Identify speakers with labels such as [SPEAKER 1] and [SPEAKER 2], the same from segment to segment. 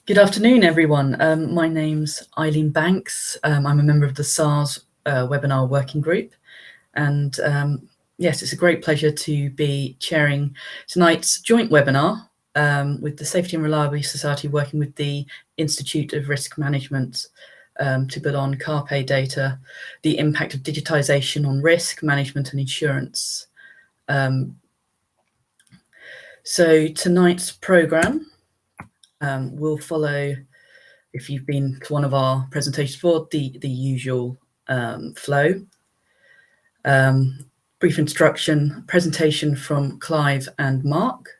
[SPEAKER 1] Good afternoon, everyone. My name's Eileen Banks. I'm a member of the SaRS webinar working group. And yes, it's a great pleasure to be chairing tonight's joint webinar with the Safety and Reliability Society, working with the Institute of Risk Management to build on Carpe Data, the impact of digitalisation on risk management and insurance. So tonight's programme will follow, if you've been to one of our presentations before, the usual flow. Brief introduction, presentation from Clive and Mark,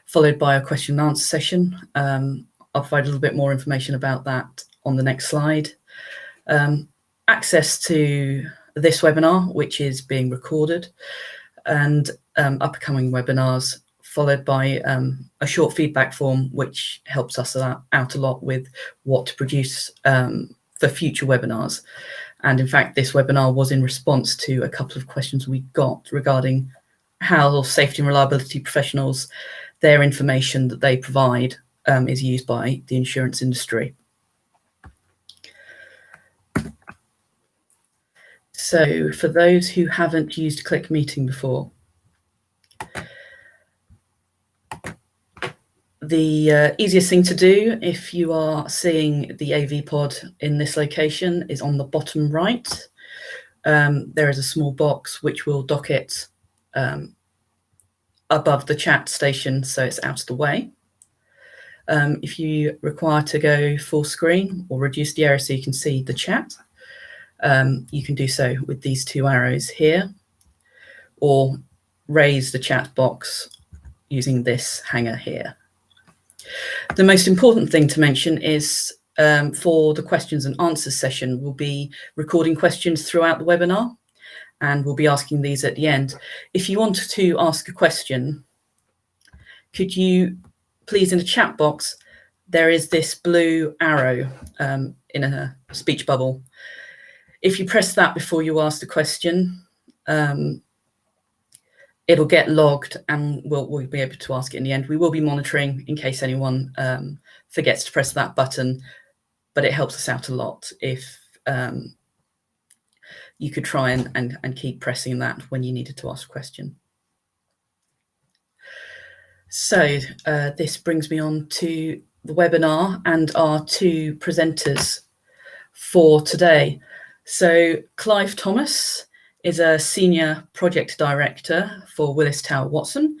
[SPEAKER 1] followed by a question and answer session. I'll provide a little bit more information about that on the next slide. Access to this webinar, which is being recorded, and upcoming webinars, followed by a short feedback form, which helps us out a lot with what to produce for future webinars. And in fact, this webinar was in response to a couple of questions we got regarding how safety and reliability professionals, their information that they provide is used by the insurance industry. So for those who haven't used Click Meeting before, the easiest thing to do if you are seeing the AV pod in this location is on the bottom right. There is a small box which will dock it above the chat station, so it's out of the way. If you require to go full screen or reduce the area so you can see the chat, you can do so with these two arrows here, or raise the chat box using this hanger here. The most important thing to mention is for the questions and answers session, we'll be recording questions throughout the webinar, and we'll be asking these at the end. If you want to ask a question, could you please, in the chat box, there is this blue arrow in a speech bubble. If you press that before you ask the question, it'll get logged and we'll be able to ask it in the end. We will be monitoring in case anyone forgets to press that button, but it helps us out a lot if you could try and keep pressing that when you needed to ask a question. So this brings me on to the webinar and our two presenters for today. So Clive Thomas is a senior project director for Willis Towers Watson,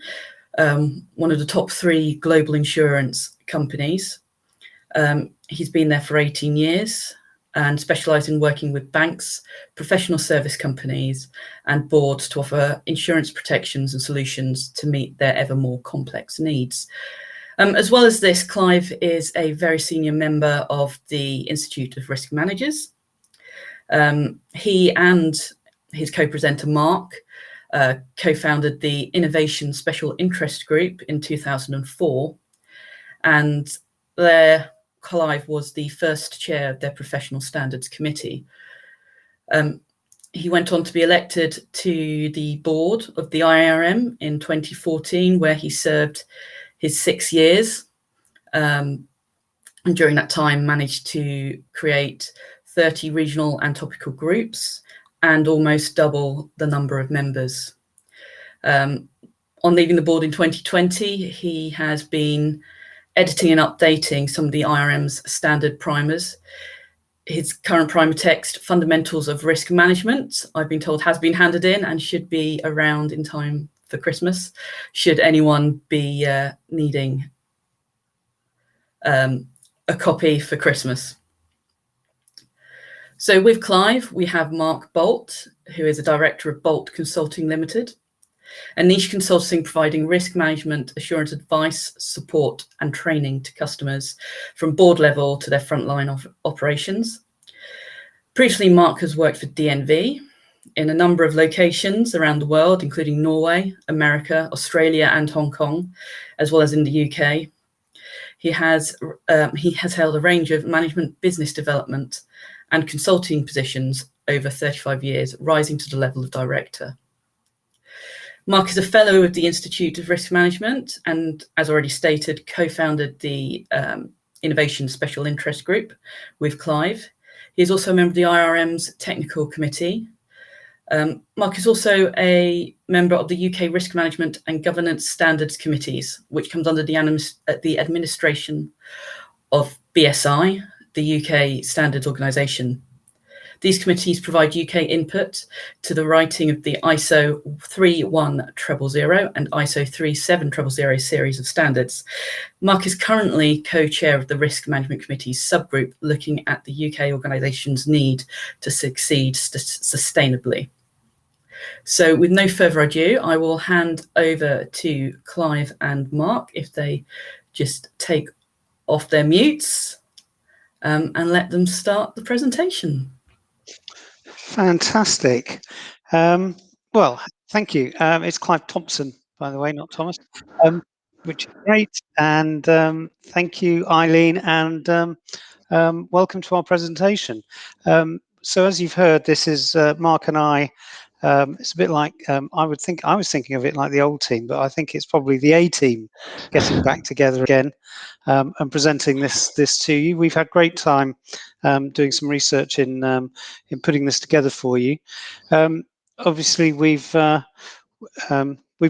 [SPEAKER 1] one of the top 3 global insurance companies. He's been there for 18 years and specialised in working with banks, professional service companies and boards to offer insurance protections and solutions to meet their ever more complex needs. As well as this, Clive is a very senior member of the Institute of Risk Managers. He and his co-presenter Mark co-founded the Innovation Special Interest Group in 2004, and there Clive was the first chair of their Professional Standards Committee. He went on to be elected to the board of the IRM in 2014, where he served his 6 years, and during that time managed to create 30 regional and topical groups and almost double the number of members. On leaving the board in 2020, he has been editing and updating some of the IRM's standard primers. His current primer text, Fundamentals of Risk Management, I've been told has been handed in and should be around in time for Christmas, should anyone be needing a copy for Christmas. So with Clive, we have Mark Bolt, who is a director of Bolt Consulting Limited, a niche consulting providing risk management, assurance advice, support and training to customers from board level to their frontline operations. Previously, Mark has worked for DNV in a number of locations around the world, including Norway, America, Australia and Hong Kong, as well as in the UK. He has held a range of management, business development and consulting positions over 35 years, rising to the level of director. Mark is a fellow of the Institute of Risk Management and, as already stated, co-founded the Innovation Special Interest Group with Clive. He is also a member of the IRM's Technical Committee. Mark is also a member of the UK Risk Management and Governance Standards Committees, which comes under the administration of BSI, the UK Standards Organisation. These committees provide UK input to the writing of the ISO 31000 and ISO 37000 series of standards. Mark is currently co-chair of the Risk Management Committee's subgroup looking at the UK organisation's need to succeed sustainably. So with no further ado, I will hand over to Clive and Mark if they just take off their mutes and let them start the presentation.
[SPEAKER 2] Fantastic. Well, thank you. It's Clive Thompson, by the way, not Thomas, which is great. And thank you, Eileen, and welcome to our presentation. So as you've heard, this is Mark and I. It's a bit like I was thinking of it like the old team, but I think it's probably the A team getting back together again and presenting this to you. We've had great time doing some research in putting this together for you. Obviously, we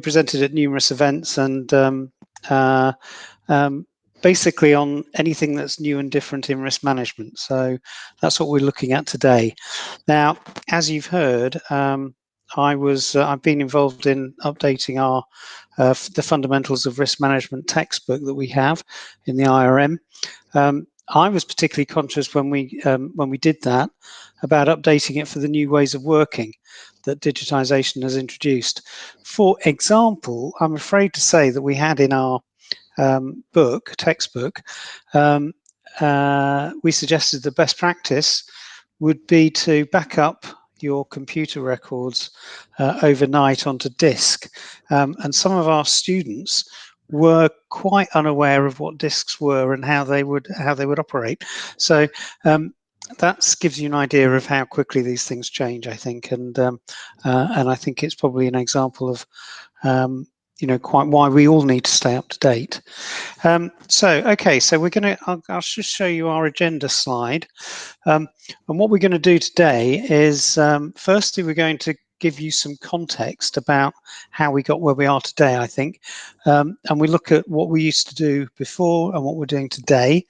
[SPEAKER 2] presented at numerous events and basically on anything that's new and different in risk management. So that's what we're looking at today. Now, as you've heard, I've been involved in updating our the fundamentals of risk management textbook that we have in the IRM. I was particularly conscious when we did that about updating it for the new ways of working that digitalisation has introduced. For example, I'm afraid to say that we had in our textbook, we suggested the best practice would be to back up your computer records overnight onto disk. And some of our students were quite unaware of what disks were and how they would operate. So that gives you an idea of how quickly these things change, I think, and I think it's probably an example of quite why we all need to stay up to date. So we're going to, I'll just show you our agenda slide. And what we're going to do today is, firstly, we're going to give you some context about how we got where we are today, I think. And we look at what we used to do before and what we're doing today.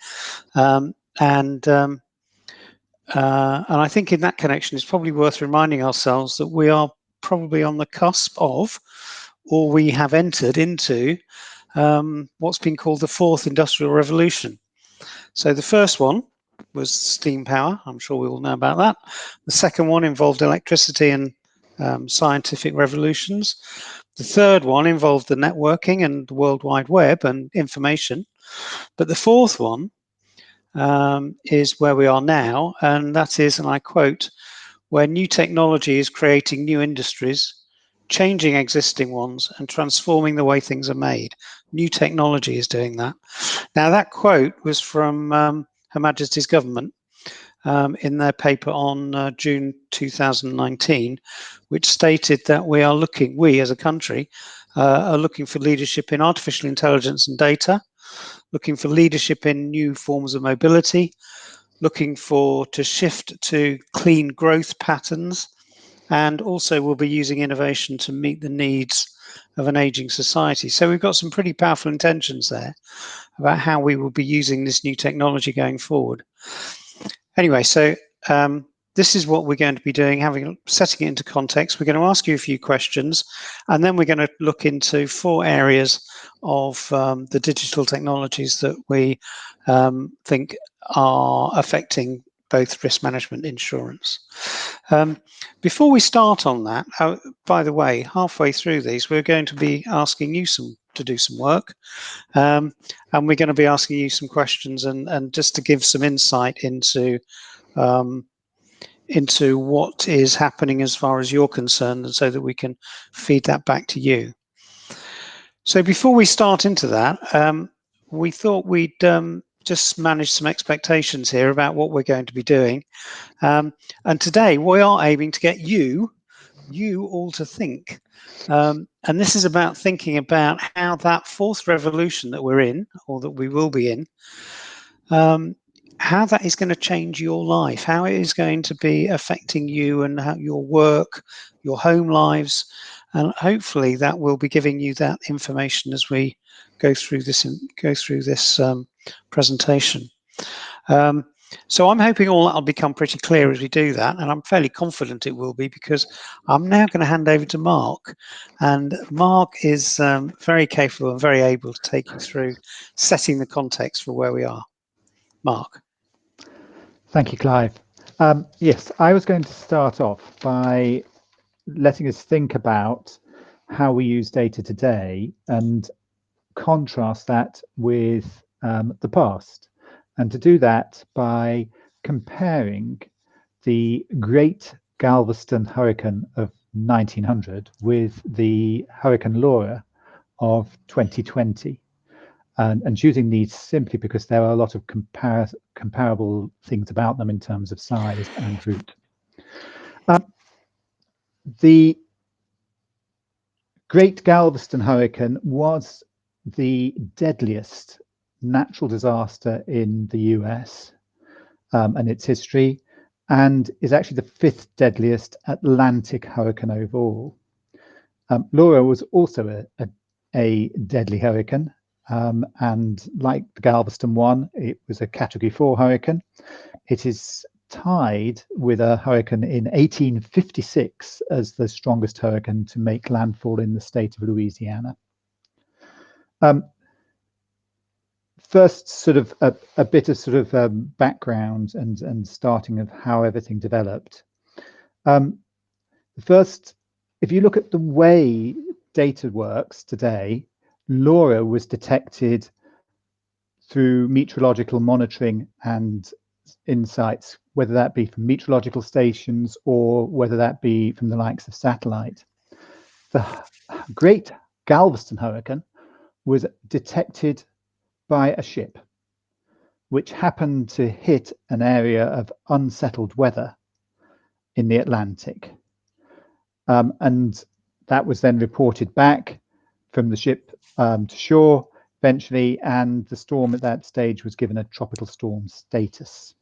[SPEAKER 2] And I think in that connection, it's probably worth reminding ourselves that we are probably on the cusp of, or we have entered into what's been called the fourth industrial revolution. So the first one was steam power. I'm sure we all know about that. The second one involved electricity and scientific revolutions. The third one involved the networking and the World Wide Web and information. But the fourth one is where we are now, and that is, and I quote, where new technology is creating new industries, changing existing ones and transforming the way things are made. New technology is doing that. Now that quote was from Her Majesty's Government in their paper on June 2019, which stated that we as a country are looking for leadership in artificial intelligence and data, looking for leadership in new forms of mobility, looking to shift to clean growth patterns, and also we'll be using innovation to meet the needs of an aging society. So we've got some pretty powerful intentions there about how we will be using this new technology going forward. Anyway, so this is what we're going to be doing, setting it into context. We're going to ask you a few questions, and then we're going to look into 4 areas of the digital technologies that we think are affecting both risk management and insurance. Before we start on that, by the way, halfway through these, we're going to be asking you to do some work, and we're going to be asking you some questions and just to give some insight into what is happening as far as you're concerned, and so that we can feed that back to you. So before we start into that, we thought we'd just manage some expectations here about what we're going to be doing. And today we are aiming to get you all to think. And this is about thinking about how that fourth revolution that we're in, or that we will be in, how that is going to change your life, how it is going to be affecting you and how your work, your home lives, and hopefully that will be giving you that information as we go through this presentation. So I'm hoping all that will become pretty clear as we do that, and I'm fairly confident it will be, because I'm now going to hand over to Mark, and Mark is very capable and very able to take you through setting the context for where we are. Mark.
[SPEAKER 3] Thank you, Clive. Yes, I was going to start off by letting us think about how we use data today and contrast that with the past. And to do that by comparing the Great Galveston Hurricane of 1900 with the Hurricane Laura of 2020. And choosing these simply because there are a lot of comparable things about them in terms of size and route. The Great Galveston Hurricane was the deadliest natural disaster in the US and its history, and is actually the 5th deadliest Atlantic hurricane overall. Laura was also a deadly hurricane, and like the Galveston one, it was a Category 4 hurricane. It is tied with a hurricane in 1856 as the strongest hurricane to make landfall in the state of Louisiana. First, sort of a bit of sort of background and starting of how everything developed. First, if you look at the way data works today, Laura was detected through meteorological monitoring and insights, whether that be from meteorological stations or whether that be from the likes of satellite. The Great Galveston Hurricane was detected by a ship, which happened to hit an area of unsettled weather in the Atlantic. And that was then reported back from the ship to shore eventually, and the storm at that stage was given a tropical storm status.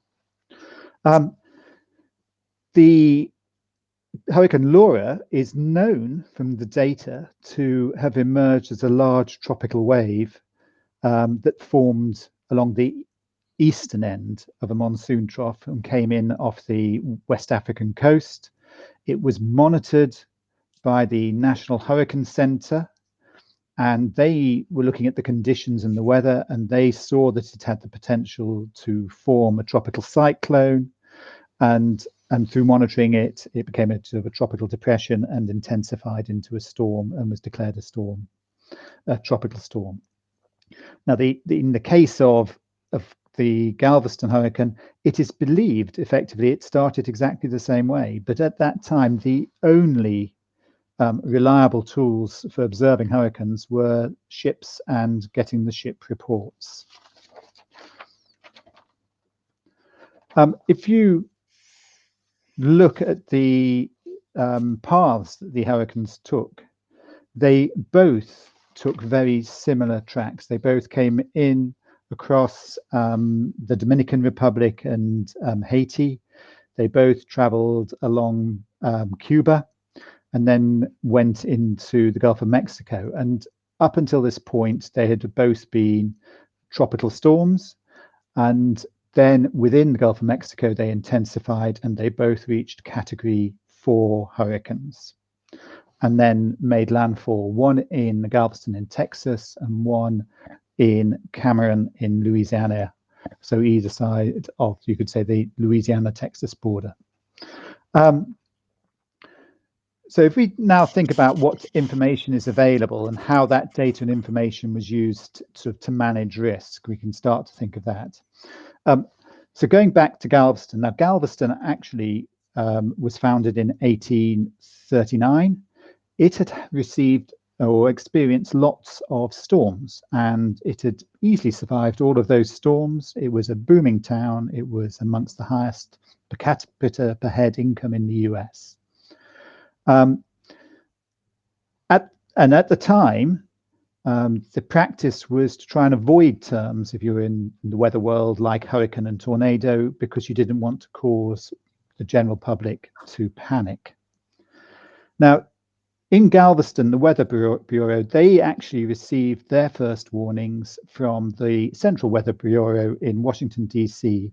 [SPEAKER 3] The Hurricane Laura is known from the data to have emerged as a large tropical wave that formed along the eastern end of a monsoon trough and came in off the West African coast. It was monitored by the National Hurricane Center, and they were looking at the conditions and the weather, and they saw that it had the potential to form a tropical cyclone, and through monitoring it, it became a sort of a tropical depression and intensified into a storm and was declared a tropical storm. Now, in the case of the Galveston hurricane, it is believed effectively it started exactly the same way, but at that time, the only reliable tools for observing hurricanes were ships and getting the ship reports. If you look at the paths that the hurricanes took, they both took very similar tracks. They both came in across the Dominican Republic and Haiti. They both traveled along Cuba and then went into the Gulf of Mexico. And up until this point, they had both been tropical storms. And then within the Gulf of Mexico, they intensified and they both reached Category 4 hurricanes and then made landfall, one in Galveston in Texas and one in Cameron in Louisiana. So either side of, you could say, the Louisiana-Texas border. So if we now think about what information is available and how that data and information was used to manage risk, we can start to think of that. So going back to Galveston, now Galveston actually was founded in 1839. It had received or experienced lots of storms, and it had easily survived all of those storms. It was a booming town. It was amongst the highest per capita per head income in the US. At the time, the practice was to try and avoid terms, if you're in the weather world, like hurricane and tornado, because you didn't want to cause the general public to panic. Now, in Galveston, the Weather Bureau, they actually received their first warnings from the Central Weather Bureau in Washington, D.C.,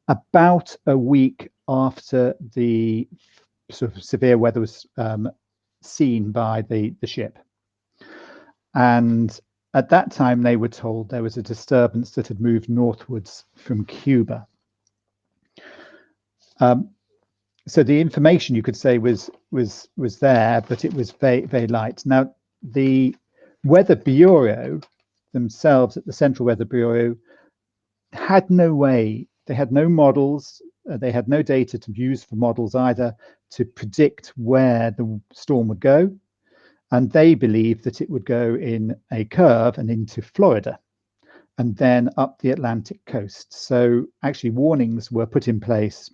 [SPEAKER 3] about a week after the sort of severe weather was seen by the ship. And at that time, they were told there was a disturbance that had moved northwards from Cuba. So the information, you could say, was there, but it was very, very light. Now, the Weather Bureau themselves at the Central Weather Bureau had no way, they had no models, they had no data to use for models either to predict where the storm would go. And they believed that it would go in a curve and into Florida and then up the Atlantic coast. So actually warnings were put in place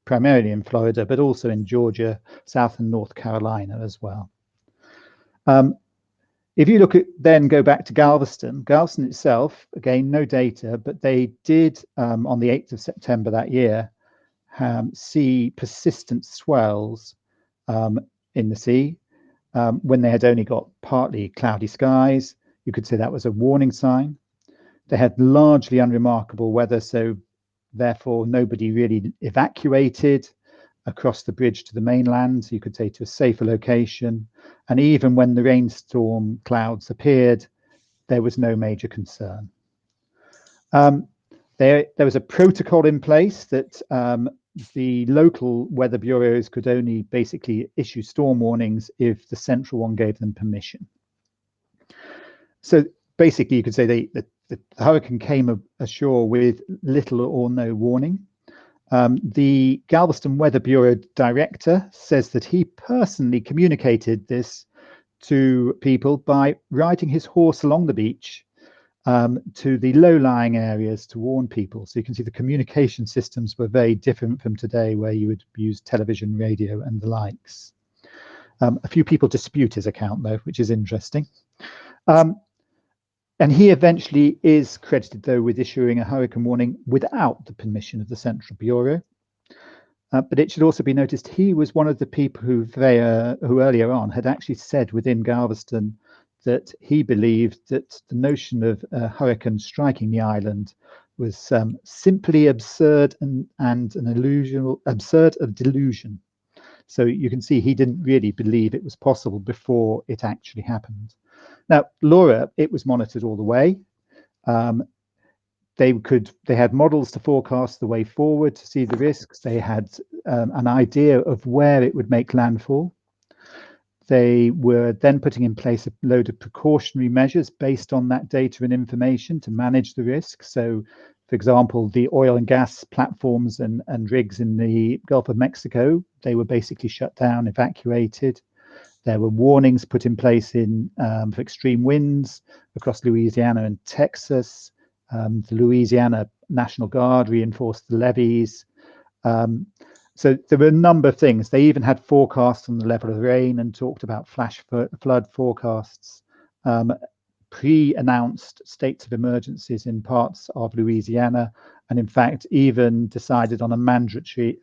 [SPEAKER 3] primarily in Florida, but also in Georgia, South and North Carolina as well. If you look at, then go back to Galveston itself, again, no data, but they did on the 8th of September that year, see persistent swells in the sea when they had only got partly cloudy skies. You could say that was a warning sign. They had largely unremarkable weather, so therefore nobody really evacuated across the bridge to the mainland, so you could say to a safer location. And even when the rainstorm clouds appeared, there was no major concern. There was a protocol in place that the local weather bureaus could only basically issue storm warnings if the central one gave them permission. So basically, you could say the hurricane came ashore with little or no warning. The Galveston Weather Bureau director says that he personally communicated this to people by riding his horse along the beach to the low-lying areas to warn people. So you can see the communication systems were very different from today, where you would use television, radio, and the likes. A few people dispute his account, though, which is interesting. And he eventually is credited, though, with issuing a hurricane warning without the permission of the Central Bureau. But it should also be noticed he was one of the people who earlier on had actually said within Galveston that he believed that the notion of a hurricane striking the island was simply absurd and an absurd of delusion. So you can see he didn't really believe it was possible before it actually happened. Now, Laura, it was monitored all the way. They had models to forecast the way forward to see the risks. They had an idea of where it would make landfall. They were then putting in place a load of precautionary measures based on that data and information to manage the risk. So, for example, the oil and gas platforms and rigs in the Gulf of Mexico, they were basically shut down, evacuated. There were warnings put in place for extreme winds across Louisiana and Texas. The Louisiana National Guard reinforced the levees. So there were a number of things. They even had forecasts on the level of rain and talked about flash flood forecasts, pre-announced states of emergencies in parts of Louisiana, and in fact even decided on a mandatory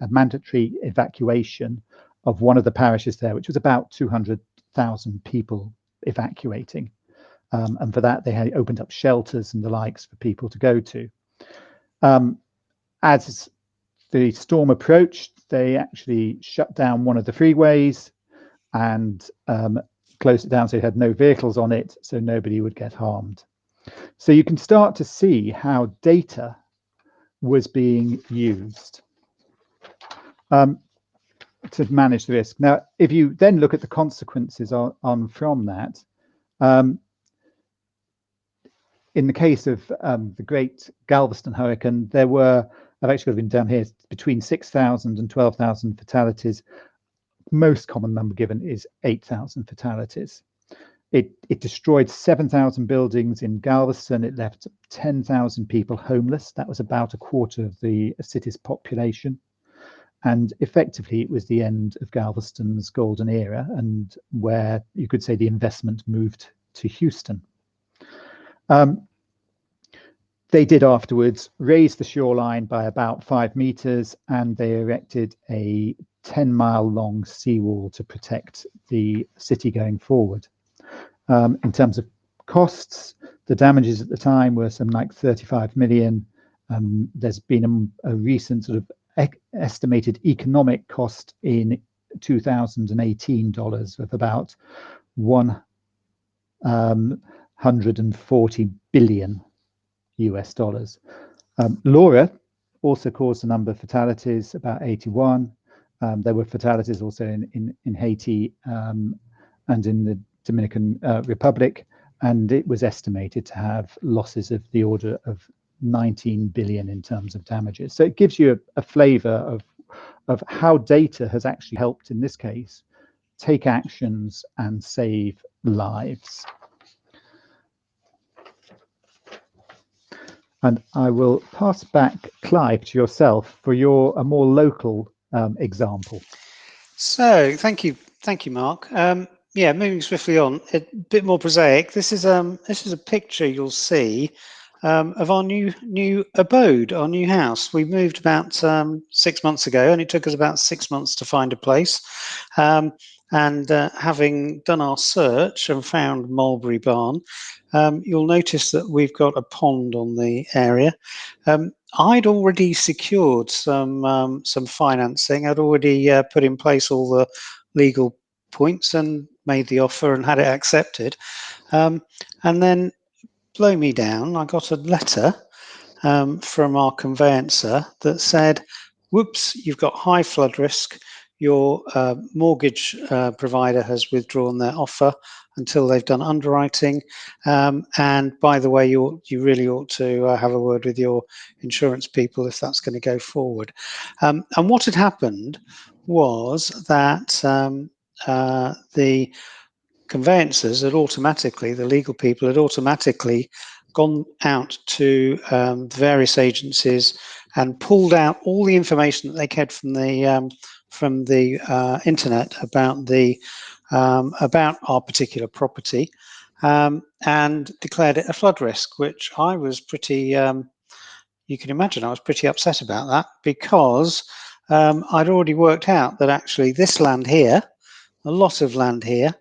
[SPEAKER 3] evacuation of one of the parishes there, which was about 200,000 people evacuating. And for that, they had opened up shelters and the likes for people to go to. As the storm approached, they actually shut down one of the freeways and closed it down so it had no vehicles on it, so nobody would get harmed. So you can start to see how data was being used to manage the risk. Now, if you then look at the consequences on from that, in the case of the Great Galveston Hurricane, there were, I've actually got them down here, between 6,000 and 12,000 fatalities. Most common number given is 8,000 fatalities. It destroyed 7,000 buildings in Galveston. It left 10,000 people homeless. That was about a quarter of the city's population. And effectively, it was the end of Galveston's golden era, and where you could say the investment moved to Houston. They did afterwards raise the shoreline by about 5 meters, and they erected a 10-mile long seawall to protect the city going forward. In terms of costs, the damages at the time were something like 35 million. There's been a recent sort of estimated economic cost in 2018 dollars of about $140 billion US dollars. Laura also caused a number of fatalities, about 81. There were fatalities also in Haiti and in the Dominican Republic, and it was estimated to have losses of the order of 19 billion in terms of damages. So it gives you a flavour of how data has actually helped, in this case, take actions and save lives. And I will pass back, Clive, to yourself for a more local example.
[SPEAKER 2] So thank you, Mark. Yeah, moving swiftly on, a bit more prosaic. This is a picture you'll see of our new abode, our new house. We moved about 6 months ago, and it took us about 6 months to find a place. And having done our search and found Mulberry Barn, you'll notice that we've got a pond on the area. I'd already secured some financing. I'd already put in place all the legal points and made the offer and had it accepted. And then, blow me down, I got a letter from our conveyancer that said, whoops, you've got high flood risk. Your mortgage provider has withdrawn their offer until they've done underwriting. And by the way, you really ought to have a word with your insurance people if that's going to go forward. And what had happened was that the conveyancers had automatically, the legal people had automatically gone out to various agencies and pulled out all the information that they had from the internet about our particular property, and declared it a flood risk, which I was pretty, you can imagine I was pretty upset about that, because I'd already worked out that actually this land here, a lot of land here,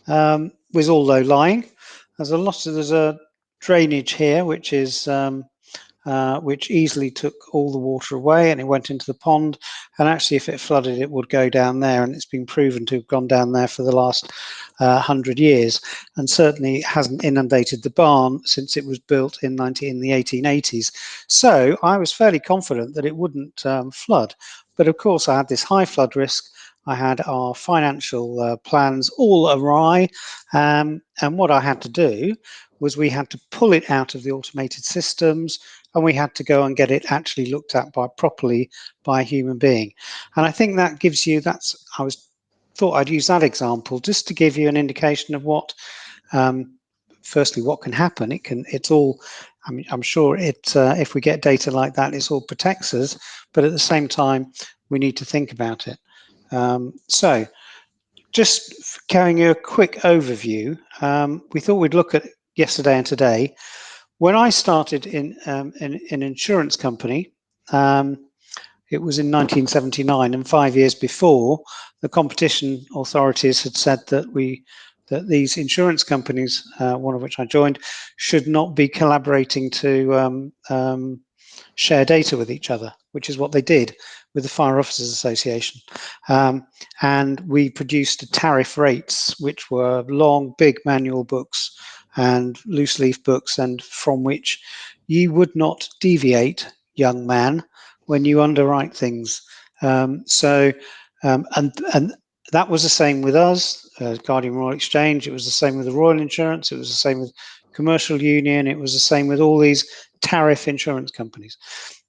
[SPEAKER 2] was all low-lying. There's a drainage here which is which easily took all the water away, and it went into the pond, and actually if it flooded it would go down there, and it's been proven to have gone down there for the last 100 years, and certainly hasn't inundated the barn since it was built in the 1880s. So I was fairly confident that it wouldn't flood, but of course I had this high flood risk. I had our financial plans all awry, and what I had to do was we had to pull it out of the automated systems, and we had to go and get it actually looked at properly by a human being. And I think that gives you, thought I'd use that example just to give you an indication of what, firstly, what can happen. It's all, I mean, I'm sure if we get data like that, it's all protects us, but at the same time, we need to think about it. So just carrying you a quick overview, we thought we'd look at yesterday and today. When I started in an insurance company, it was in 1979, and 5 years before, the competition authorities had said that these insurance companies, one of which I joined, should not be collaborating to share data with each other, which is what they did with the Fire Officers Association. And we produced tariff rates, which were long, big manual books and loose leaf books, and from which you would not deviate, young man, when you underwrite things. And that was the same with us, Guardian Royal Exchange. It was the same with the Royal Insurance. It was the same with Commercial Union. It was the same with all these tariff insurance companies.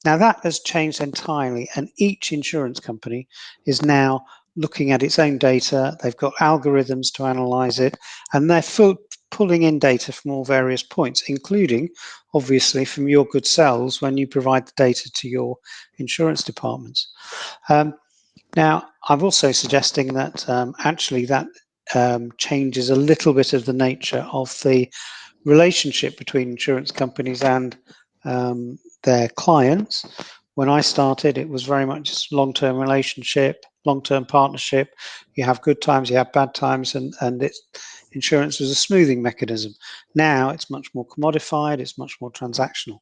[SPEAKER 2] Now that has changed entirely, and each insurance company is now looking at its own data. They've got algorithms to analyze it, and they're pulling in data from all various points, including, obviously, from your good selves when you provide the data to your insurance departments. Now, I'm also suggesting that actually that changes a little bit of the nature of the relationship between insurance companies and their clients. When I started, it was very much just long-term relationship, long-term partnership. You have good times, you have bad times, and insurance was a smoothing mechanism. Now it's much more commodified, it's much more transactional.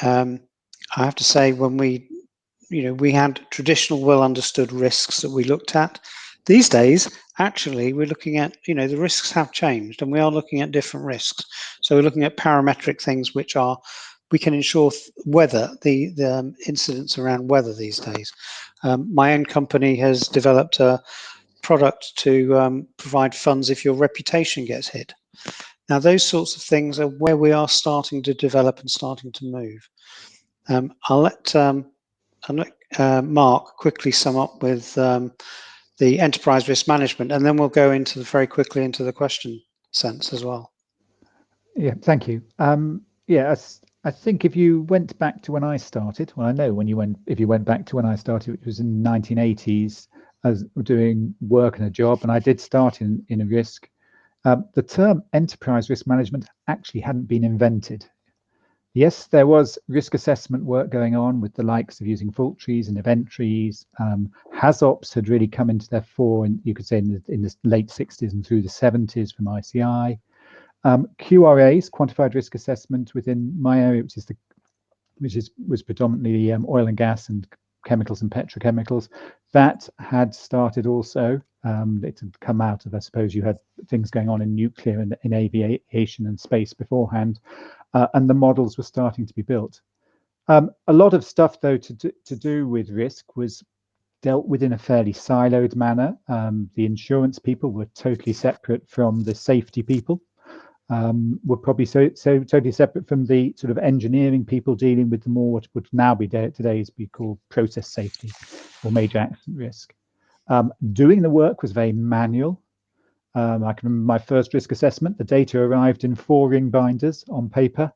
[SPEAKER 2] I have to say, when we had traditional, well-understood risks that we looked at. These days, actually, we're looking at, the risks have changed, and we are looking at different risks. So we're looking at parametric things, which are, we can ensure weather, the incidents around weather these days. My own company has developed a product to provide funds if your reputation gets hit. Now, those sorts of things are where we are starting to develop and starting to move. I'll let Mark quickly sum up with the enterprise risk management, and then we'll go into very quickly into the question sense as well.
[SPEAKER 3] Yeah, thank you. I think if you went back to when I started, well, I know if you went back to when I started, which was in the 1980s, as doing work and a job, and I did start in a risk. The term enterprise risk management actually hadn't been invented. Yes, there was risk assessment work going on with the likes of using fault trees and event trees. HAZOPs had really come into their fore, and you could say in the late 60s and through the 70s from ICI. QRAs, quantified risk assessment, within my area, was predominantly oil and gas and chemicals and petrochemicals, that had started also. It had come out of, I suppose, you had things going on in nuclear and in aviation and space beforehand, and the models were starting to be built. A lot of stuff, though, to do with risk was dealt with in a fairly siloed manner. The insurance people were totally separate from the safety people. Were probably so totally separate from the sort of engineering people dealing with the more what would now be today's be called process safety or major accident risk. Doing the work was very manual. I can remember my first risk assessment. The data arrived in 4-ring binders on paper,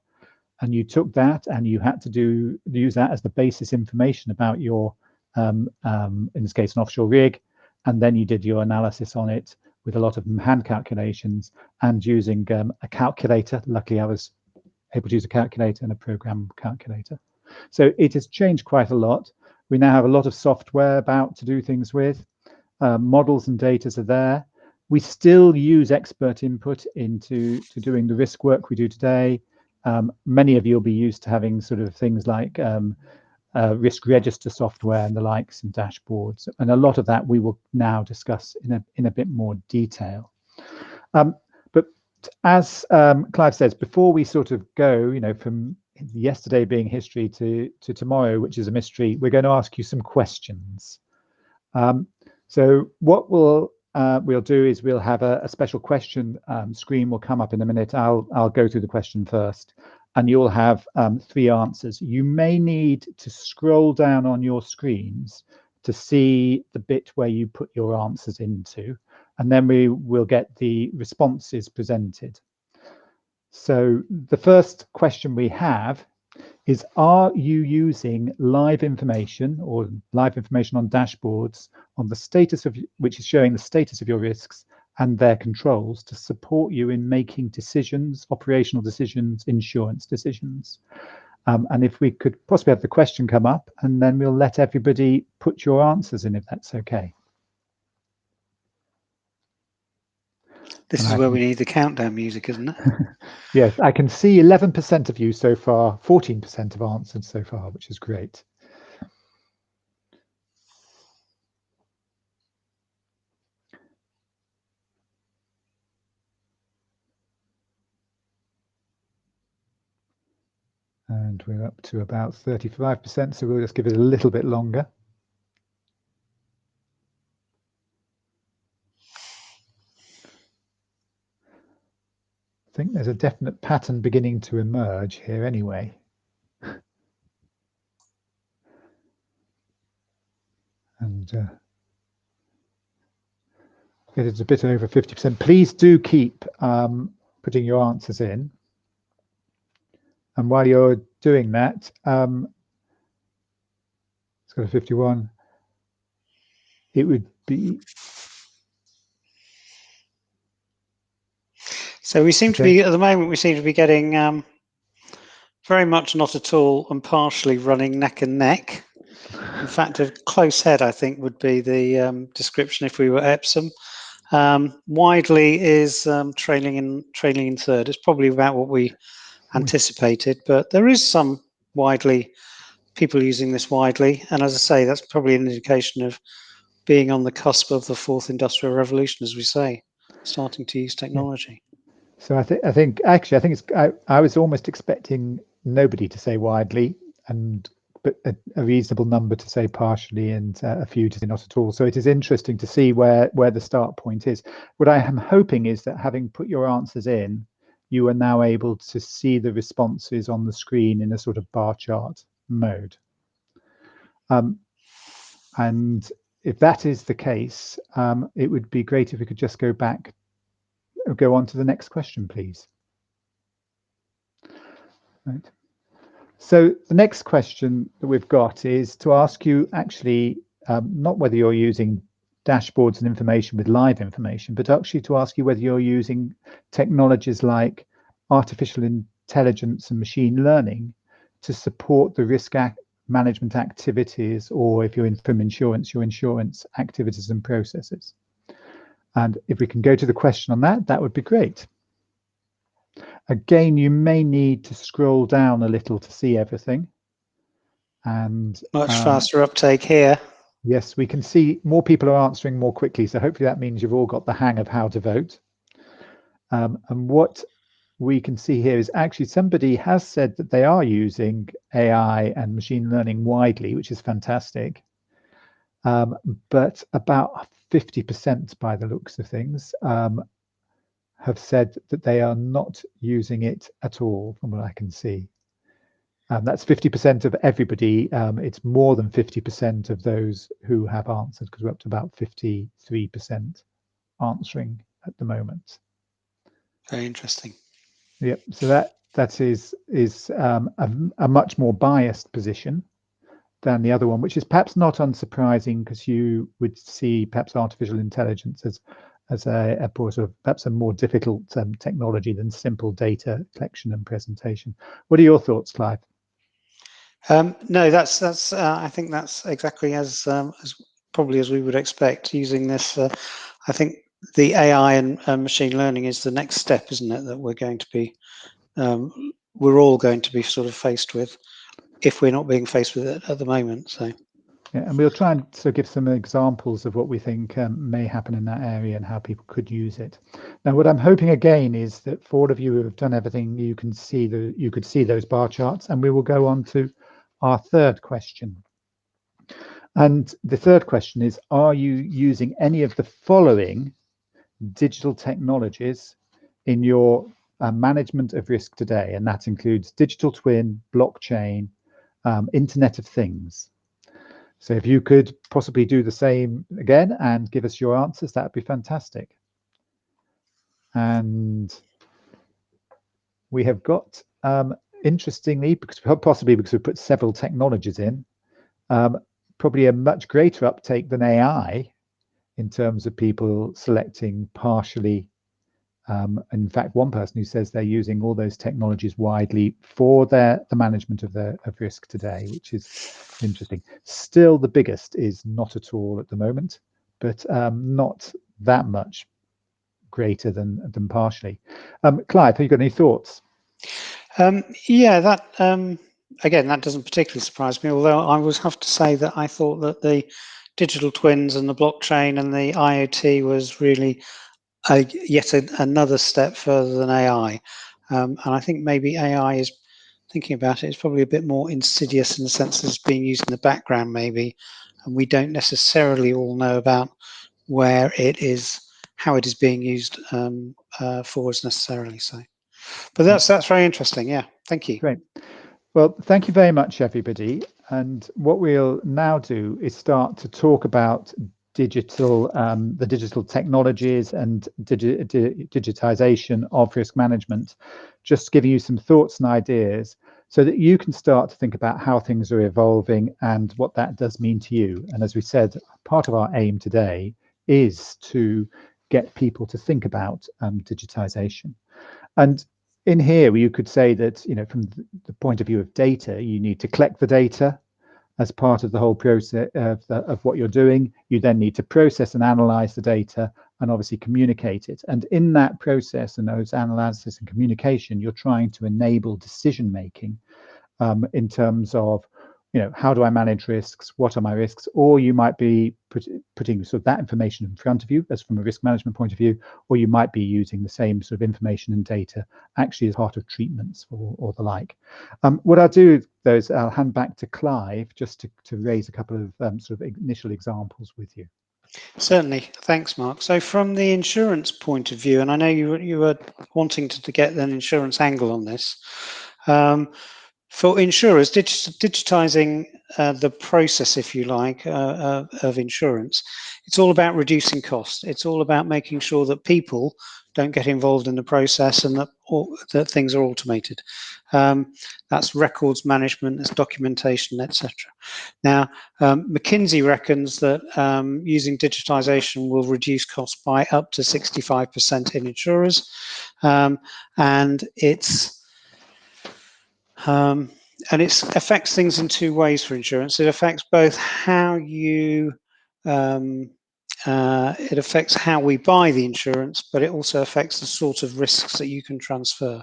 [SPEAKER 3] and you took that and you had to use that as the basis information about your, in this case, an offshore rig, and then you did your analysis on it with a lot of hand calculations and using a calculator. Luckily, I was able to use a calculator and a program calculator. So it has changed quite a lot. We now have a lot of software about to do things with. Models and data are there. We still use expert input into doing the risk work we do today. Many of you will be used to having sort of things like risk register software and the likes and dashboards, and a lot of that we will now discuss in a bit more detail. But as Clive says, before we sort of go, from yesterday being history to tomorrow, which is a mystery, we're going to ask you some questions. So what we'll do is we'll have a special question screen will come up in a minute. I'll go through the question first, and you'll have 3 answers. You may need to scroll down on your screens to see the bit where you put your answers into, and then we will get the responses presented. So the first question we have is, are you using live information or live information on dashboards on the status of, which is showing the status of your risks and their controls to support you in making decisions, operational decisions, insurance decisions? And if we could possibly have the question come up, and then we'll let everybody put your answers in, if that's okay.
[SPEAKER 2] This is where we need the countdown music, isn't it?
[SPEAKER 3] Yes, I can see 11% of you so far, 14% have answered so far, which is great. And we're up to about 35%, so we'll just give it a little bit longer. I think there's a definite pattern beginning to emerge here anyway. And it's a bit over 50%. Please do keep putting your answers in. And while you're doing that, it's got a 51. It would be...
[SPEAKER 2] So we seem to be, at the moment, we seem to be getting very much not at all and partially running neck and neck. In fact, a close head, I think, would be the description if we were Epsom. Widely is trailing in third. It's probably about what we anticipated, but there is some widely people using this widely, and as I say, that's probably an indication of being on the cusp of the fourth industrial revolution, as we say, starting to use technology.
[SPEAKER 3] So I think it's I was almost expecting nobody to say widely, but a reasonable number to say partially, and a few to say not at all. So it is interesting to see where the start point is. What I am hoping is that, having put your answers in, you are now able to see the responses on the screen in a sort of bar chart mode. And if that is the case, it would be great if we could just go on to the next question, please. Right. So the next question that we've got is to ask you, actually, not whether you're using dashboards and information with live information, but actually to ask you whether you're using technologies like artificial intelligence and machine learning to support the risk management activities, or if you're from insurance, your insurance activities and processes. And if we can go to the question on that, that would be great. Again, you may need to scroll down a little to see everything. And
[SPEAKER 2] much faster uptake here.
[SPEAKER 3] Yes, we can see more people are answering more quickly. So hopefully that means you've all got the hang of how to vote. And what we can see here is actually somebody has said that they are using AI and machine learning widely, which is fantastic. But about 50% by the looks of things have said that they are not using it at all, from what I can see. That's 50% of everybody. It's more than 50% of those who have answered, because we're up to about 53% answering at the moment.
[SPEAKER 2] Very interesting.
[SPEAKER 3] Yep. So that is a much more biased position than the other one, which is perhaps not unsurprising, because you would see perhaps artificial intelligence as a sort of perhaps a more difficult technology than simple data collection and presentation. What are your thoughts, Clive?
[SPEAKER 2] No, that's I think that's exactly as probably as we would expect using this. I think the AI and machine learning is the next step, isn't it? That we're going to be, we're all going to be sort of faced with, if we're not being faced with it at the moment. So.
[SPEAKER 3] Yeah, and we'll try and sort of give some examples of what we think may happen in that area and how people could use it. Now, what I'm hoping again is that for all of you who have done everything, you could see those bar charts, and we will go on to our third question. And the third question is, are you using any of the following digital technologies in your management of risk today? And that includes digital twin, blockchain, Internet of Things. So if you could possibly do the same again and give us your answers, that would be fantastic. And we have got, interestingly, possibly because we put several technologies in, probably a much greater uptake than AI in terms of people selecting partially. In fact, one person who says they're using all those technologies widely for the management of risk today, which is interesting. Still, the biggest is not at all at the moment, but not that much greater than partially. Clive, have you got any thoughts?
[SPEAKER 2] Yeah, that again, that doesn't particularly surprise me, although I would have to say that I thought that the digital twins and the blockchain and the IoT was really yet another step further than AI. And I think maybe AI is, thinking about it, it's probably a bit more insidious in the sense that it's being used in the background maybe, and we don't necessarily all know about where it is, how it is being used for us necessarily. So, but that's very interesting. Yeah, thank you.
[SPEAKER 3] Great. Well, thank you very much, everybody. And what we'll now do is start to talk about the digital technologies and digitization of risk management, just giving you some thoughts and ideas so that you can start to think about how things are evolving and what that does mean to you. And as we said, part of our aim today is to get people to think about digitization. And in here, you could say that, from the point of view of data, you need to collect the data as part of the whole process of what you're doing. You then need to process and analyze the data and obviously communicate it. And in that process and those analysis and communication, you're trying to enable decision making in terms of, how do I manage risks? What are my risks? Or you might be putting sort of that information in front of you as from a risk management point of view, or you might be using the same sort of information and data actually as part of treatments or the like. What I'll do, though, is I'll hand back to Clive just to raise a couple of sort of initial examples with you.
[SPEAKER 2] Certainly, thanks, Mark. So from the insurance point of view, and I know you were wanting to get an insurance angle on this, for insurers, digitizing the process, if you like, of insurance, it's all about reducing costs. It's all about making sure that people don't get involved in the process and that things are automated. That's records management, that's documentation, etc. Now, McKinsey reckons that using digitization will reduce costs by up to 65% in insurers, and it affects things in two ways for insurance. It affects both how it affects how we buy the insurance, but it also affects the sort of risks that you can transfer.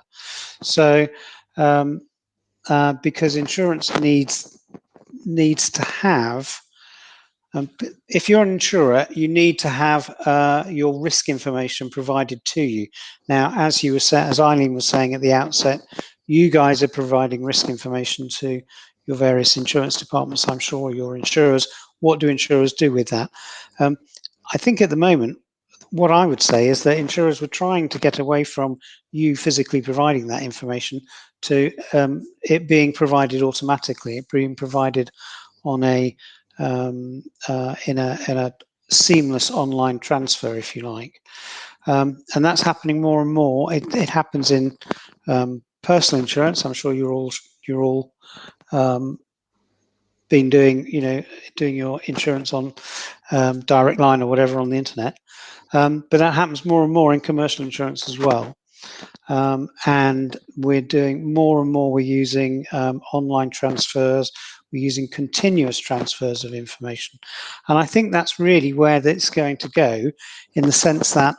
[SPEAKER 2] So, because insurance needs to have, if you're an insurer, you need to have your risk information provided to you. Now, as Eileen was saying at the outset, you guys are providing risk information to your various insurance departments, I'm sure, your insurers. What do insurers do with that? I think at the moment, what I would say is that insurers were trying to get away from you physically providing that information to it being provided automatically, it being provided on in a seamless online transfer, if you like. And that's happening more and more. It happens in personal insurance. I'm sure you're all been doing your insurance on Direct Line or whatever on the internet, but that happens more and more in commercial insurance as well. And we're doing more and more. We're using online transfers. We're using continuous transfers of information, and I think that's really where it's going to go, in the sense that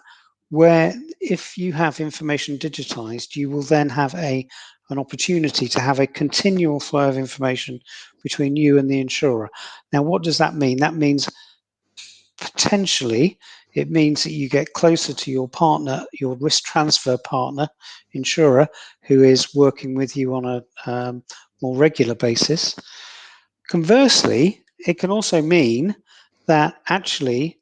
[SPEAKER 2] if you have information digitized, you will then have an opportunity to have a continual flow of information between you and the insurer. Now, what does that mean? That means potentially it means that you get closer to your partner, your risk transfer partner, insurer, who is working with you on a more regular basis. Conversely, it can also mean that actually,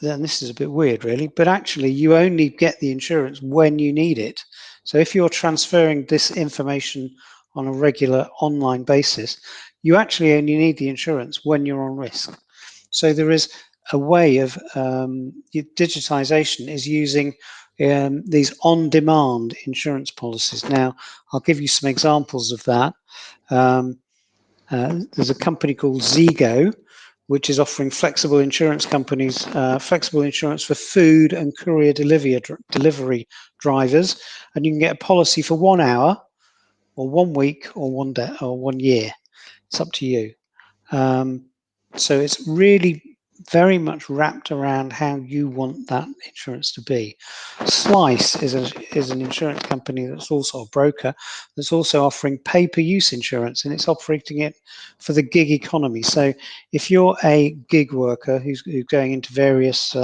[SPEAKER 2] then this is a bit weird really, but actually you only get the insurance when you need it. So if you're transferring this information on a regular online basis, you actually only need the insurance when you're on risk. So there is a way of digitization is using these on-demand insurance policies. Now, I'll give you some examples of that. There's a company called Zego, which is offering flexible insurance companies, flexible insurance for food and courier delivery drivers, and you can get a policy for 1 hour, or 1 week, or 1 day, or 1 year. It's up to you. So it's really very much wrapped around how you want that insurance to be. Slice is an insurance company that's also a broker that's also offering pay-per-use insurance, and it's operating it for the gig economy. So if you're a gig worker who's going into various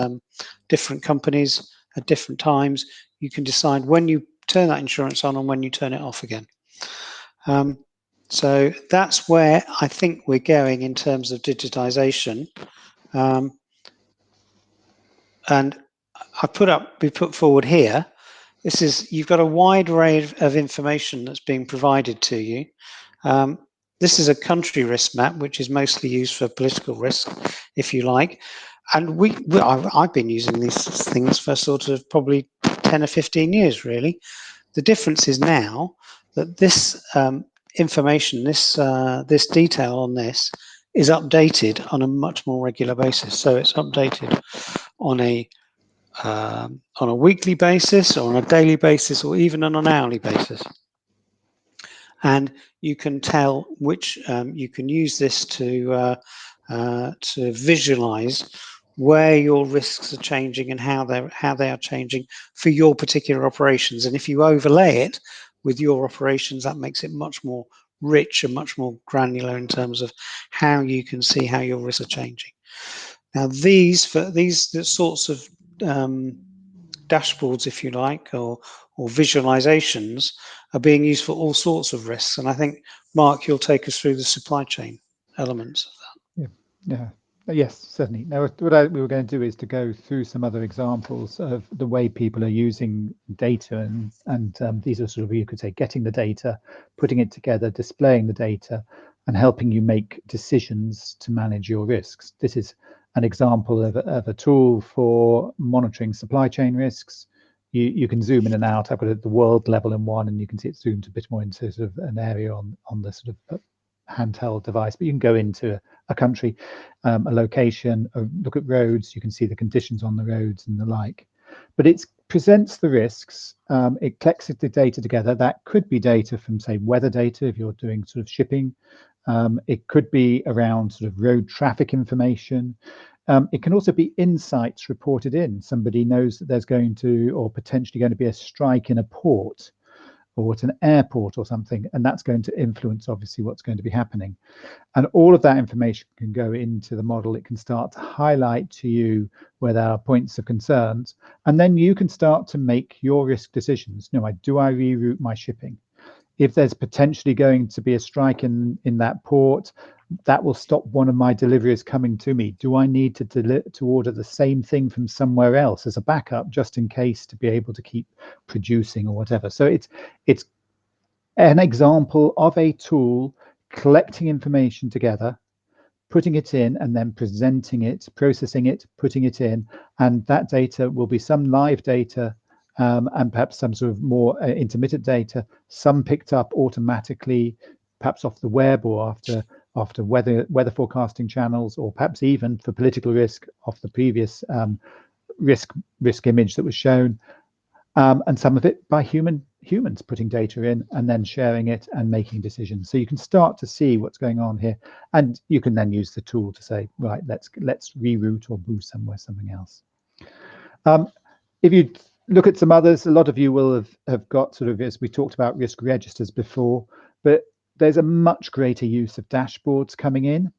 [SPEAKER 2] different companies at different times, you can decide when you turn that insurance on and when you turn it off again. So that's where I think we're going in terms of digitization. And we put forward here, you've got a wide array of information that's being provided to you. This is a country risk map, which is mostly used for political risk, if you like. And I've been using these things for sort of probably 10 or 15 years, really. The difference is now that this information, this detail on this, is updated on a much more regular basis. So it's updated on a on a weekly basis, or on a daily basis, or even on an hourly basis. And you can tell which, you can use this to visualize where your risks are changing and how they are changing for your particular operations. And if you overlay it with your operations, that makes it much more rich and much more granular in terms of how you can see how your risks are changing. Now, these sorts of dashboards, if you like, or visualizations are being used for all sorts of risks. And I think, Mark, you'll take us through the supply chain elements of that.
[SPEAKER 3] Yeah. Yes, certainly. Now, what we were going to do is to go through some other examples of the way people are using data, and these are sort of, you could say, getting the data, putting it together, displaying the data, and helping you make decisions to manage your risks. This is an example of a tool for monitoring supply chain risks. You can zoom in and out. I've got it at the world level in one, and you can see it zoomed a bit more into sort of an area on the sort of handheld device, but you can go into a country, a location, look at roads. You can see the conditions on the roads and the like. But it presents the risks. It collects the data together. That could be data from, say, weather data if you're doing sort of shipping. It could be around sort of road traffic information. It can also be insights reported in. Somebody knows that there's going to, or potentially going to be, a strike in a port, or at an airport or something, and that's going to influence obviously what's going to be happening. And all of that information can go into the model. It can start to highlight to you where there are points of concerns, and then you can start to make your risk decisions. Do I reroute my shipping? If there's potentially going to be a strike in that port, that will stop one of my deliveries coming to me. Do I need to order the same thing from somewhere else as a backup, just in case, to be able to keep producing or whatever? So it's an example of a tool collecting information together, putting it in, and then presenting it, processing it, putting it in, and that data will be some live data, and perhaps some sort of more intermittent data, some picked up automatically, perhaps off the web or after weather forecasting channels, or perhaps even for political risk off the previous risk image that was shown, and some of it by humans putting data in and then sharing it and making decisions. So you can start to see what's going on here, and you can then use the tool to say, right, let's reroute or move something else. If you look at some others, a lot of you will have got sort of, as we talked about, risk registers before, but there's a much greater use of dashboards coming in.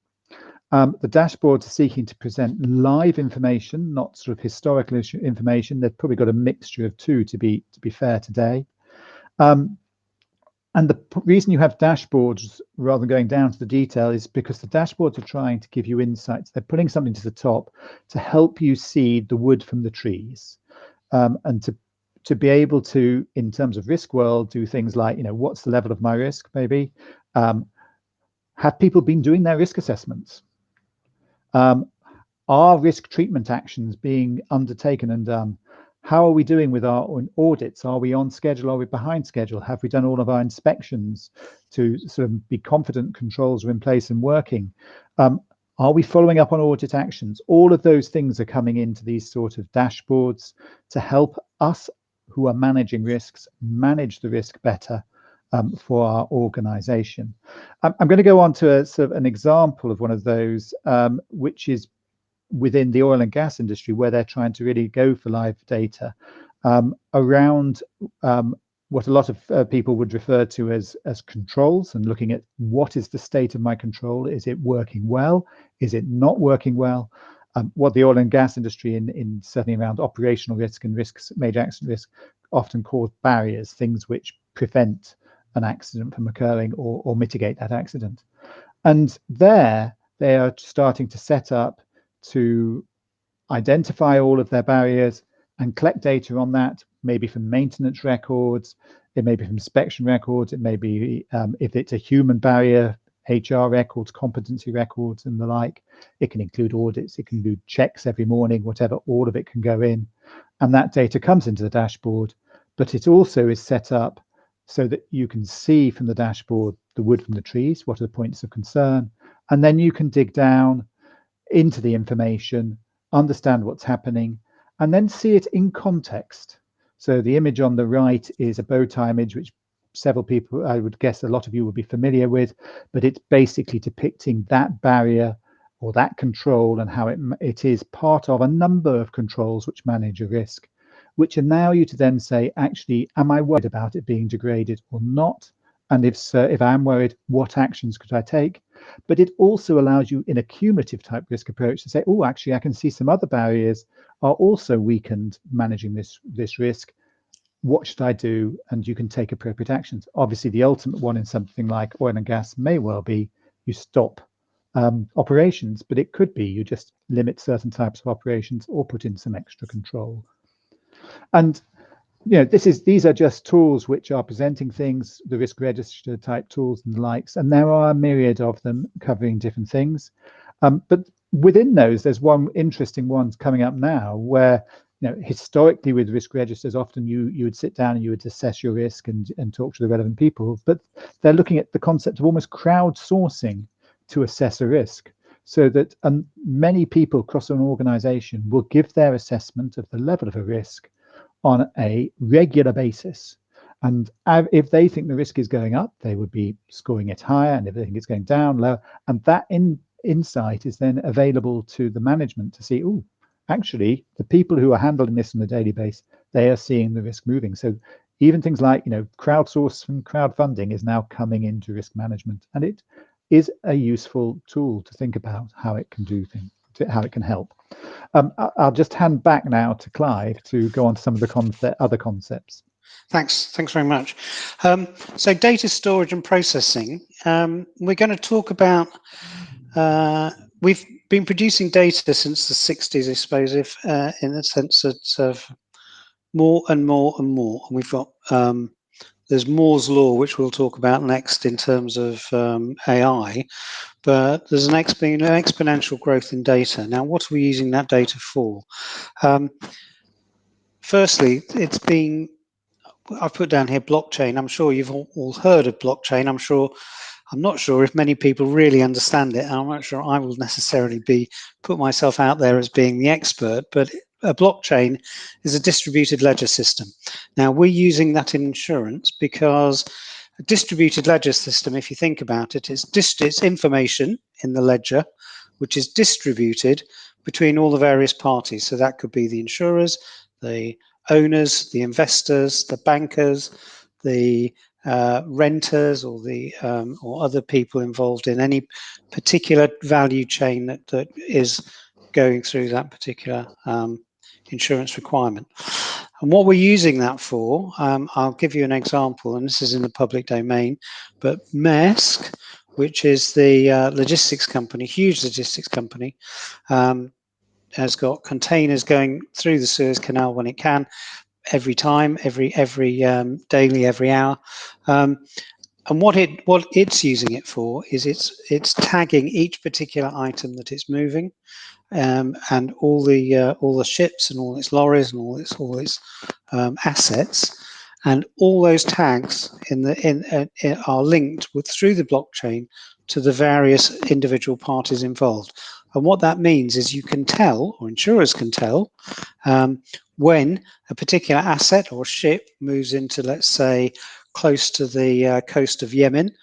[SPEAKER 3] The dashboards are seeking to present live information, not sort of historical information. They've probably got a mixture of two, to be fair today. And the reason you have dashboards rather than going down to the detail is because the dashboards are trying to give you insights. They're putting something to the top to help you see the wood from the trees, and to be able to, in terms of risk world, do things like, what's the level of my risk, maybe? Have people been doing their risk assessments? Are risk treatment actions being undertaken and done? How are we doing with our audits? Are we on schedule? Are we behind schedule? Have we done all of our inspections to sort of be confident controls are in place and working? Are we following up on audit actions? All of those things are coming into these sort of dashboards to help us who are managing risks manage the risk better for our organization. I'm going to go on to sort of an example of one of those, which is within the oil and gas industry, where they're trying to really go for live data around what a lot of people would refer to as controls, and looking at what is the state of my control. Is it working well? Is it not working well? What the oil and gas industry, in certainly around operational risk and risks, major accident risk, often call barriers, things which prevent an accident from occurring or mitigate that accident. And there they are starting to set up to identify all of their barriers and collect data on that, maybe from maintenance records, it may be from inspection records, it may be, if it's a human barrier, HR records, competency records, and the like. It can include audits, it can include checks every morning, whatever, all of it can go in. And that data comes into the dashboard, but it also is set up so that you can see from the dashboard the wood from the trees, what are the points of concern, and then you can dig down into the information, understand what's happening, and then see it in context. So the image on the right is a bow tie image, which several people, I would guess a lot of you will be familiar with, but it's basically depicting that barrier or that control and how it is part of a number of controls which manage a risk, which allow you to then say, actually, am I worried about it being degraded or not? And if so, if I'm worried, what actions could I take? But it also allows you in a cumulative type risk approach to say, oh, actually, I can see some other barriers are also weakened managing this risk. What should I do? And you can take appropriate actions. Obviously, the ultimate one in something like oil and gas may well be you stop operations, but it could be you just limit certain types of operations or put in some extra control. And these are just tools which are presenting things, the risk register type tools and the likes, and there are a myriad of them covering different things. But within those, there's one interesting one coming up now where, historically with risk registers, often you would sit down and you would assess your risk and talk to the relevant people, but they're looking at the concept of almost crowdsourcing to assess a risk, so that many people across an organization will give their assessment of the level of a risk on a regular basis. And if they think the risk is going up, they would be scoring it higher, and if they think it's going down, lower. And that insight is then available to the management to see, oh, actually, the people who are handling this on a daily basis, they are seeing the risk moving. So even things like, crowdsourcing, crowdfunding is now coming into risk management, and it is a useful tool to think about how it can do things, how it can help. I'll just hand back now to Clive to go on to some of the other concepts.
[SPEAKER 2] Thanks very much. So data storage and processing, we're going to talk about, we've been producing data since the 60s, I suppose, in the sense of more and more and more. And we've got, there's Moore's law, which we'll talk about next in terms of AI, but there's an exponential growth in data. Now, what are we using that data for? Firstly, I've put down here blockchain. I'm sure you've all heard of blockchain. I'm not sure if many people really understand it. I'm not sure I will necessarily put myself out there as being the expert, but a blockchain is a distributed ledger system. Now, we're using that in insurance because a distributed ledger system, if you think about it, it's information in the ledger, which is distributed between all the various parties. So that could be the insurers, the owners, the investors, the bankers, the renters, or or other people involved in any particular value chain that is going through that particular insurance requirement. And what we're using that for, I'll give you an example, and this is in the public domain, but Maersk, which is the logistics company, huge logistics company, has got containers going through the Suez Canal when it can, every time, every daily, every hour. And what it's using it for is it's tagging each particular item that it's moving, and all the ships and all its lorries and all its assets, and all those tags are linked through the blockchain to the various individual parties involved. And what that means is you can tell, or insurers can tell, when a particular asset or ship moves into, let's say, close to the coast of Yemen,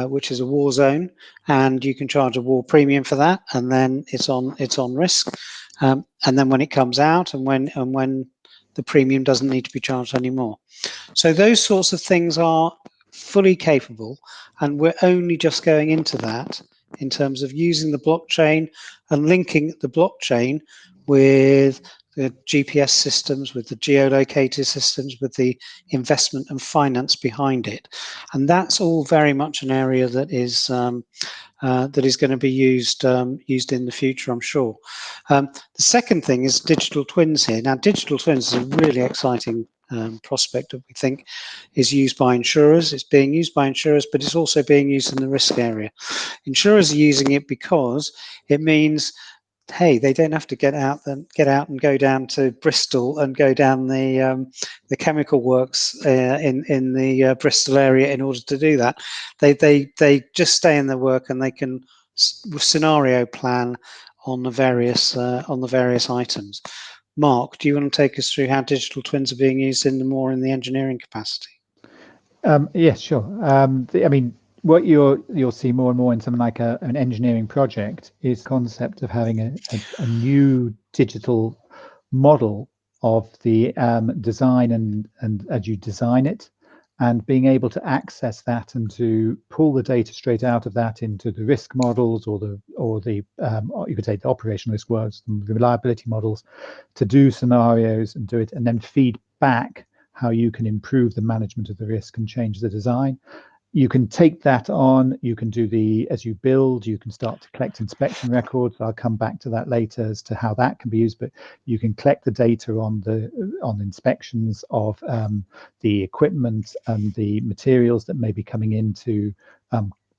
[SPEAKER 2] which is a war zone, and you can charge a war premium for that, and then it's on risk. And then when it comes out, and when the premium doesn't need to be charged anymore. So those sorts of things are fully capable, and we're only just going into that in terms of using the blockchain and linking the blockchain with the GPS systems, with the geolocator systems, with the investment and finance behind it. And that's all very much an area that is going to be used in the future, I'm sure. The second thing is digital twins here. Now, digital twins is a really exciting prospect that we think is used by insurers. It's being used by insurers, but it's also being used in the risk area. Insurers are using it because it means, hey, they don't have to get out and go down to Bristol and go down the chemical works in the Bristol area in order to do that. They just stay in their work, and they can scenario plan on the various items. Mark, do you want to take us through how digital twins are being used in the engineering capacity?
[SPEAKER 3] Yes, sure. I mean, what you'll see more and more in something like an engineering project is the concept of having a new digital model of the design and as you design it, and being able to access that and to pull the data straight out of that into the risk models or you could say the operational risk words, the reliability models, to do scenarios and do it, and then feed back how you can improve the management of the risk and change the design. You can take that on, you can do as you build, you can start to collect inspection records. I'll come back to that later as to how that can be used, but you can collect the data on inspections of the equipment and the materials that may be coming in to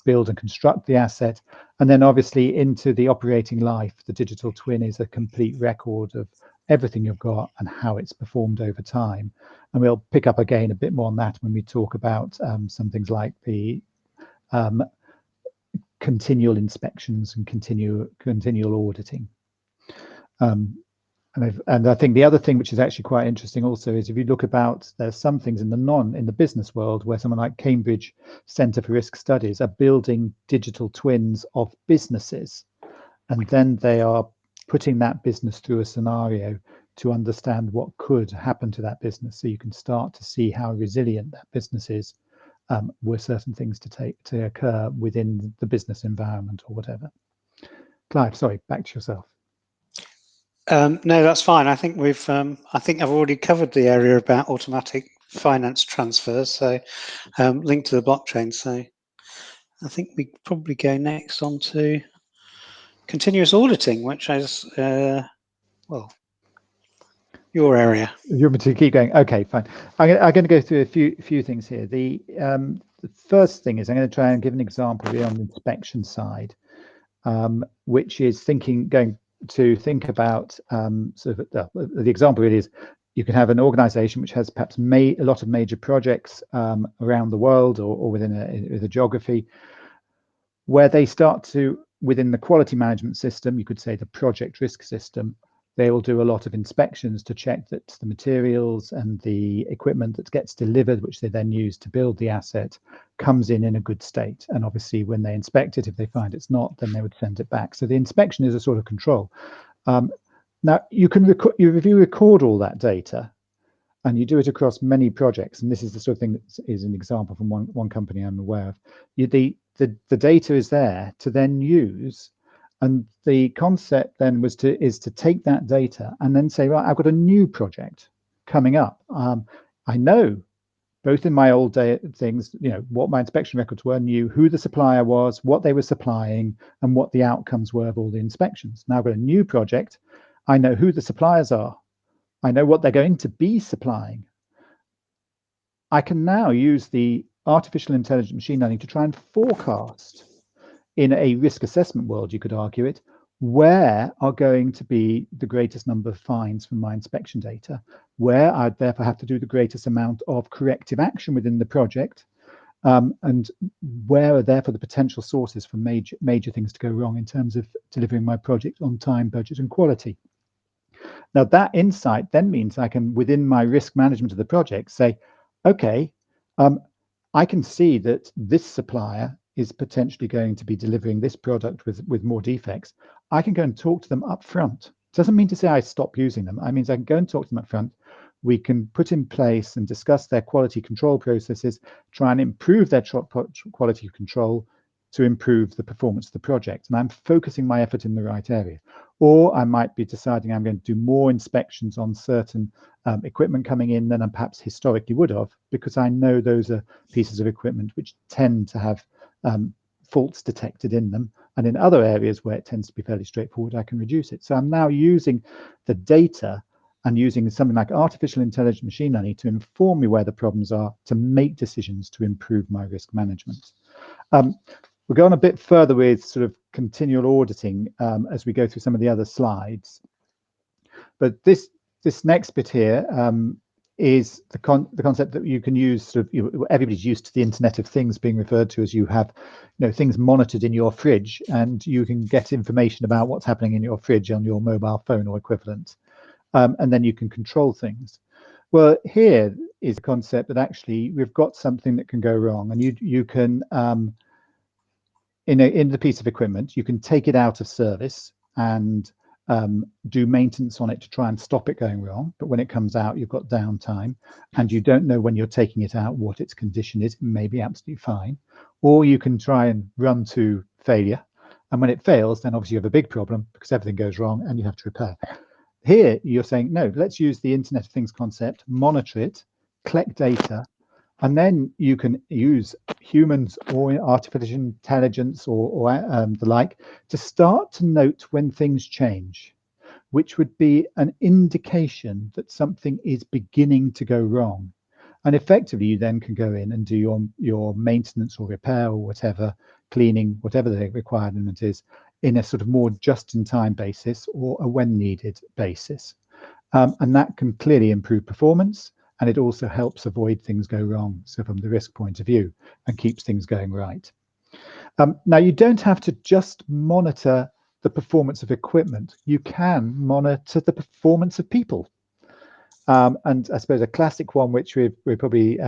[SPEAKER 3] build and construct the asset. And then obviously into the operating life, the digital twin is a complete record of everything you've got and how it's performed over time. And we'll pick up again a bit more on that when we talk about some things like the continual inspections and continual auditing. And I think the other thing which is actually quite interesting also is if you look about, there's some things in the business world where someone like Cambridge Centre for Risk Studies are building digital twins of businesses, and then they are putting that business through a scenario to understand what could happen to that business, so you can start to see how resilient that business is were certain things to occur within the business environment or whatever. Clive, sorry, back to yourself.
[SPEAKER 2] No, that's fine. I think I think I've already covered the area about automatic finance transfers, so linked to the blockchain. So I think we probably go next on to continuous auditing, which is well, your area.
[SPEAKER 3] You want me to keep going? Okay, fine. I'm going to go through a few things here. The first thing is I'm going to try and give an example on the inspection side, which is going to think about sort of the example really is you can have an organization which has perhaps a lot of major projects around the world or within a geography, where they start to, within the quality management system, you could say the project risk system, they will do a lot of inspections to check that the materials and the equipment that gets delivered, which they then use to build the asset, comes in a good state. And obviously when they inspect it, if they find it's not, then they would send it back. So the inspection is a sort of control. Now you can record all that data, and you do it across many projects. And this is the sort of thing that is an example from one company I'm aware of. The data is there to then use. And the concept then is to take that data and then say, right, I've got a new project coming up. I know, both in my old things, what my inspection records were, knew who the supplier was, what they were supplying, and what the outcomes were of all the inspections. Now I've got a new project. I know who the suppliers are. I know what they're going to be supplying. I can now use the artificial intelligence machine learning to try and forecast, in a risk assessment world, you could argue it, where are going to be the greatest number of fines from my inspection data, where I'd therefore have to do the greatest amount of corrective action within the project, and where are therefore the potential sources for major things to go wrong in terms of delivering my project on time, budget, and quality. Now that insight then means I can, within my risk management of the project, say, okay, I can see that this supplier is potentially going to be delivering this product with more defects. I can go and talk to them up front. Doesn't mean to say I stop using them. I mean, I can go and talk to them up front. We can put in place and discuss their quality control processes, try and improve their quality control to improve the performance of the project. And I'm focusing my effort in the right area. Or I might be deciding I'm going to do more inspections on certain equipment coming in than I perhaps historically would have, because I know those are pieces of equipment which tend to have faults detected in them, and in other areas where it tends to be fairly straightforward, I can reduce it. So I'm now using the data and using something like artificial intelligence machine learning to inform me where the problems are, to make decisions to improve my risk management. We'll go on a bit further with sort of continual auditing as we go through some of the other slides. But this next bit here is the concept that you can use. Sort of, everybody's used to the Internet of Things being referred to as you have, things monitored in your fridge, and you can get information about what's happening in your fridge on your mobile phone or equivalent. and then you can control things. Well, here is a concept that actually we've got something that can go wrong, and you can in the piece of equipment, you can take it out of service and do maintenance on it to try and stop it going wrong. But when it comes out, you've got downtime, and you don't know when you're taking it out what its condition is. It may be absolutely fine, or you can try and run to failure, and when it fails, then obviously you have a big problem because everything goes wrong and you have to repair. Here you're saying, no, let's use the Internet of Things concept, monitor it, collect data, and then you can use humans or artificial intelligence or the like to start to note when things change, which would be an indication that something is beginning to go wrong. And effectively, you then can go in and do your maintenance or repair or whatever, cleaning, whatever the requirement is, in a sort of more just-in-time basis or a when-needed basis. And that can clearly improve performance, and it also helps avoid things go wrong, so from the risk point of view, and keeps things going right. Now, you don't have to just monitor the performance of equipment. You can monitor the performance of people. And I suppose a classic one, which we're probably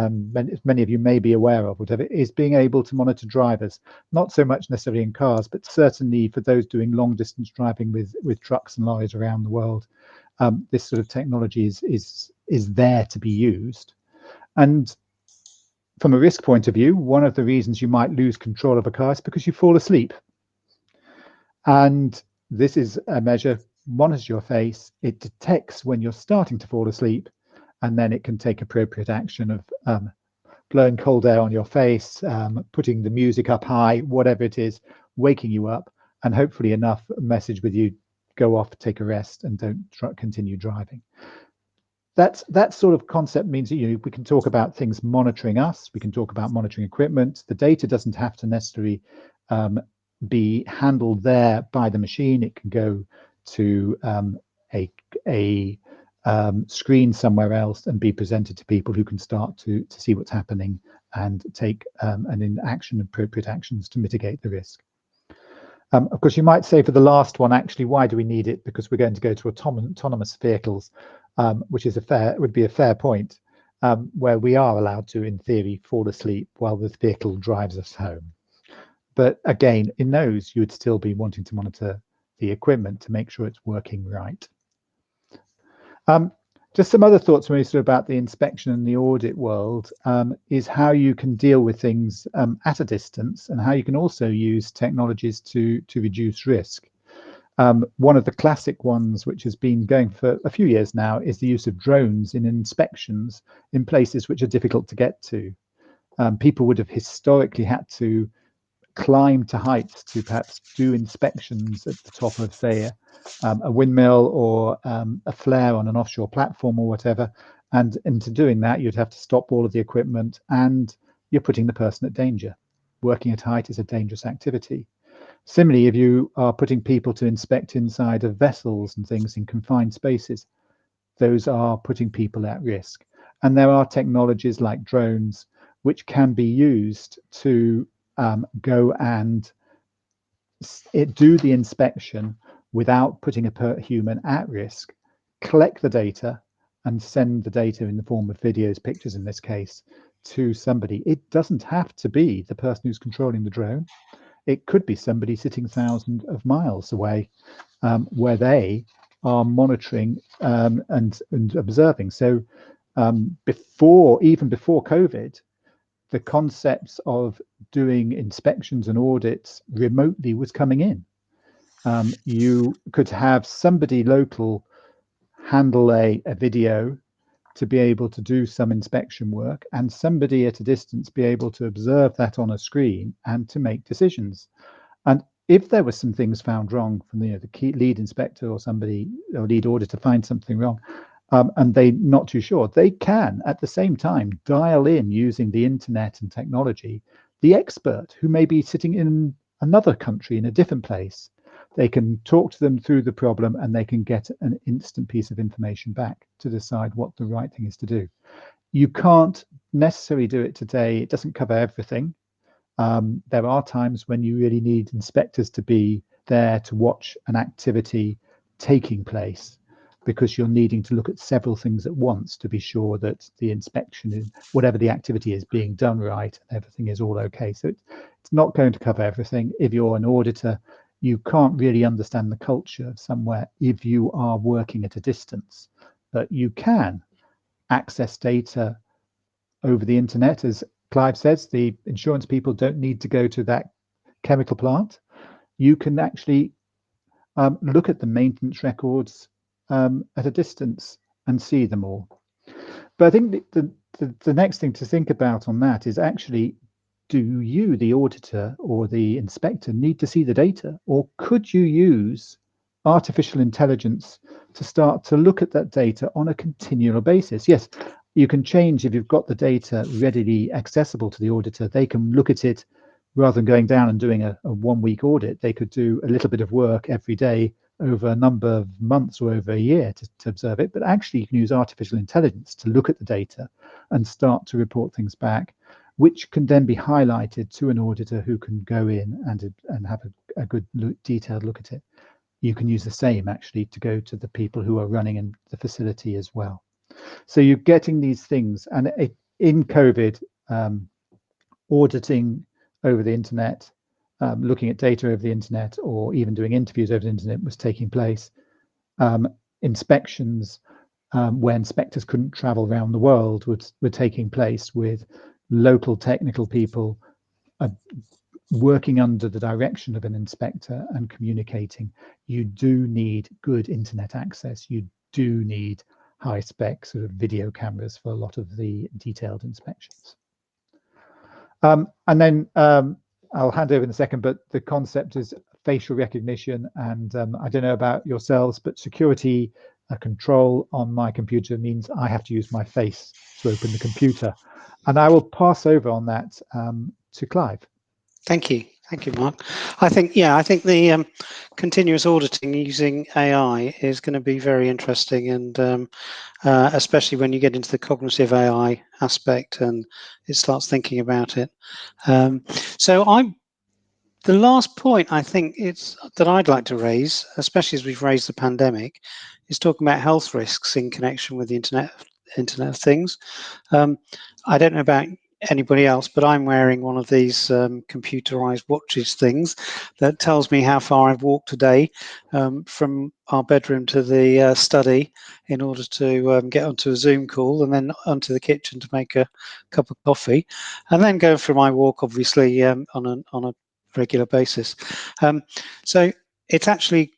[SPEAKER 3] many of you may be aware of, whatever, is being able to monitor drivers. Not so much necessarily in cars, but certainly for those doing long distance driving with trucks and lorries around the world. This sort of technology is there to be used. And from a risk point of view, one of the reasons you might lose control of a car is because you fall asleep. And this is a measure, monitors your face, it detects when you're starting to fall asleep, and then it can take appropriate action of blowing cold air on your face, putting the music up high, whatever it is, waking you up, and hopefully enough message with you, go off, take a rest, and don't continue driving. That sort of concept means that we can talk about things monitoring us, we can talk about monitoring equipment. The data doesn't have to necessarily be handled there by the machine. It can go to a screen somewhere else and be presented to people who can start to see what's happening and take appropriate actions to mitigate the risk. Of course, you might say for the last one, actually, why do we need it? Because we're going to go to autonomous vehicles, which is would be a fair point, where we are allowed to, in theory, fall asleep while the vehicle drives us home. But again, in those, you would still be wanting to monitor the equipment to make sure it's working right. Just some other thoughts mostly about the inspection and the audit world is how you can deal with things at a distance, and how you can also use technologies to reduce risk. One of the classic ones, which has been going for a few years now, is the use of drones in inspections in places which are difficult to get to. People would have historically had to climb to heights to perhaps do inspections at the top of, say, a windmill or a flare on an offshore platform or whatever. And into doing that, you'd have to stop all of the equipment, and you're putting the person at danger. Working at height is a dangerous activity. Similarly, if you are putting people to inspect inside of vessels and things in confined spaces, those are putting people at risk. And there are technologies like drones which can be used to go and do the inspection without putting a human at risk, collect the data, and send the data in the form of videos, pictures in this case, to somebody. It doesn't have to be the person who's controlling the drone. It could be somebody sitting thousands of miles away, where they are monitoring and observing. So even before COVID, the concepts of doing inspections and audits remotely was coming in. You could have somebody local handle a video to be able to do some inspection work, and somebody at a distance be able to observe that on a screen and to make decisions. And if there were some things found wrong from the key lead inspector or somebody or lead auditor find something wrong, and they're not too sure, they can at the same time dial in using the internet and technology the expert who may be sitting in another country in a different place. They can talk to them through the problem, and they can get an instant piece of information back to decide what the right thing is to do. You can't necessarily do it today. It doesn't cover everything. There are times when you really need inspectors to be there to watch an activity taking place. because you're needing to look at several things at once to be sure that the inspection, whatever the activity is, being done right, and everything is all okay. So it's not going to cover everything. If you're an auditor, you can't really understand the culture of somewhere if you are working at a distance, but you can access data over the internet. As Clive says, the insurance people don't need to go to that chemical plant. You can actually look at the maintenance records at a distance and see them all. But I think the next thing to think about on that is actually, do you, the auditor or the inspector, need to see the data? Or could you use artificial intelligence to start to look at that data on a continual basis? Yes, you can change if you've got the data readily accessible to the auditor. They can look at it rather than going down and doing a 1 week audit. They could do a little bit of work every day over a number of months or over a year to observe it. But actually, you can use artificial intelligence to look at the data and start to report things back, which can then be highlighted to an auditor who can go in and have a good detailed look at it. You can use the same actually to go to the people who are running in the facility as well. So you're getting these things, and in COVID, auditing over the internet, looking at data over the internet, or even doing interviews over the internet was taking place. Inspections, where inspectors couldn't travel around the world, were taking place with local technical people working under the direction of an inspector and communicating. You do need good internet access. You do need high spec sort of video cameras for a lot of the detailed inspections. And then I'll hand over in a second, but the concept is facial recognition. And I don't know about yourselves, but security control on my computer means I have to use my face to open the computer. And I will pass over on that to Clive.
[SPEAKER 2] Thank you, Mark. I think the continuous auditing using AI is going to be very interesting, and especially when you get into the cognitive AI aspect and it starts thinking about it. The last point I think that I'd like to raise, especially as we've raised the pandemic, is talking about health risks in connection with the Internet of Things. I don't know about anybody else, but I'm wearing one of these computerized watches things that tells me how far I've walked today from our bedroom to the study in order to get onto a Zoom call, and then onto the kitchen to make a cup of coffee, and then go for my walk, obviously on a regular basis. So it's actually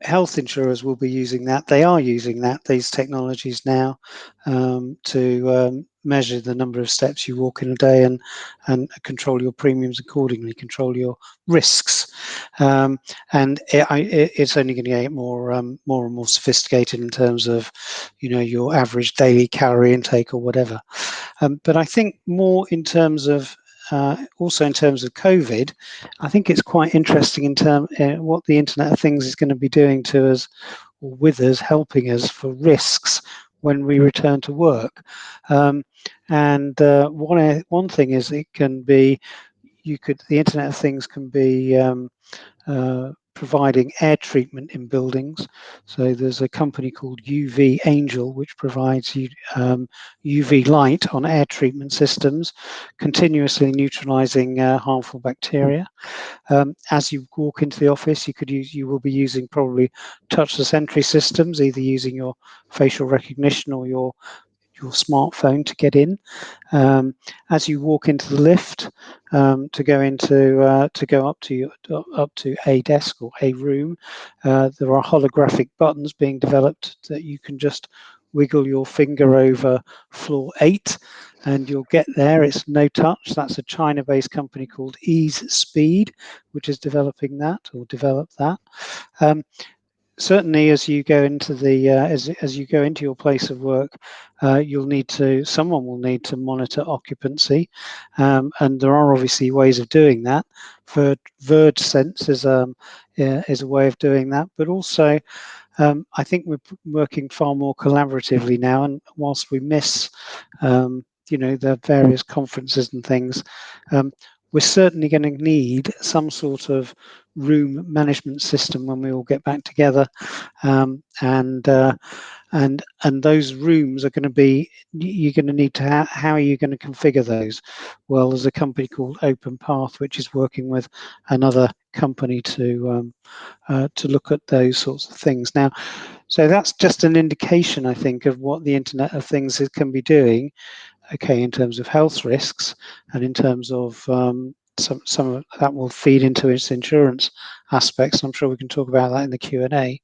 [SPEAKER 2] health insurers will be using that. They are using these technologies now to measure the number of steps you walk in a day and control your premiums accordingly, control your risks. And it's only going to get more and more sophisticated in terms of, your average daily calorie intake or whatever. But I think more in terms of also in terms of COVID, I think it's quite interesting in terms what the Internet of Things is going to be doing to us, or with us, helping us for risks when we return to work. And one thing is it can be, the Internet of Things can be providing air treatment in buildings. So there's a company called UV Angel which provides UV light on air treatment systems, continuously neutralizing harmful bacteria. As you walk into the office, you will be using probably touchless entry systems, either using your facial recognition or your smartphone to get in. As you walk into the lift to go up to a desk or a room, there are holographic buttons being developed that you can just wiggle your finger over floor 8 and you'll get there. It's no touch. That's a China-based company called Ease Speed, which is developing that, or developed that. Certainly, as you go into the as you go into your place of work, someone will need to monitor occupancy, and there are obviously ways of doing that. Verge Sense is a way of doing that, but also I think we're working far more collaboratively now. And whilst we miss, the various conferences and things, we're certainly going to need some sort of room management system when we all get back together, and those rooms are going to be, you're going to need to, how are you going to configure those? Well, there's a company called OpenPath which is working with another company to look at those sorts of things. Now, so that's just an indication, I think, of what the Internet of Things can be doing, okay, in terms of health risks and in terms of some of that will feed into its insurance aspects. I'm sure we can talk about that in the Q&A.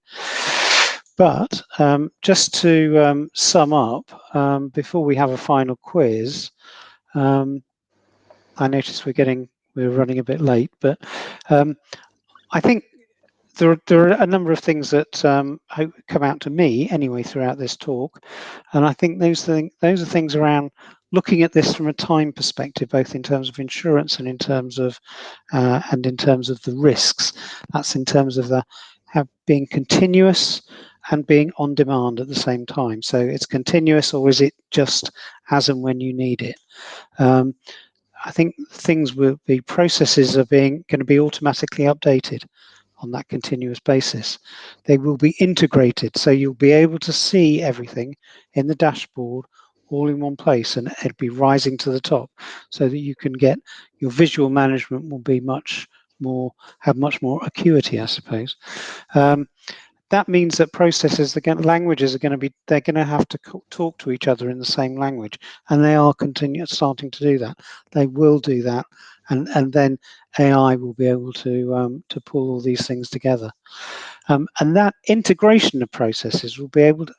[SPEAKER 2] But just to sum up, before we have a final quiz, I notice we're running a bit late, but I think there are a number of things that come out to me anyway throughout this talk, and I think those are things around looking at this from a time perspective, both in terms of insurance and in terms of the risks. That's in terms of being continuous and being on demand at the same time. So it's continuous, or is it just as and when you need it? I think processes are going to be automatically updated on that continuous basis. They will be integrated, so you'll be able to see everything in the dashboard all in one place, and it'll be rising to the top, so that you can get your visual management will be have much more acuity, I suppose. That means that languages are going to be, they're going to have to talk to each other in the same language, and they are starting to do that. They will do that, and then AI will be able to pull all these things together. And that integration of processes will be able to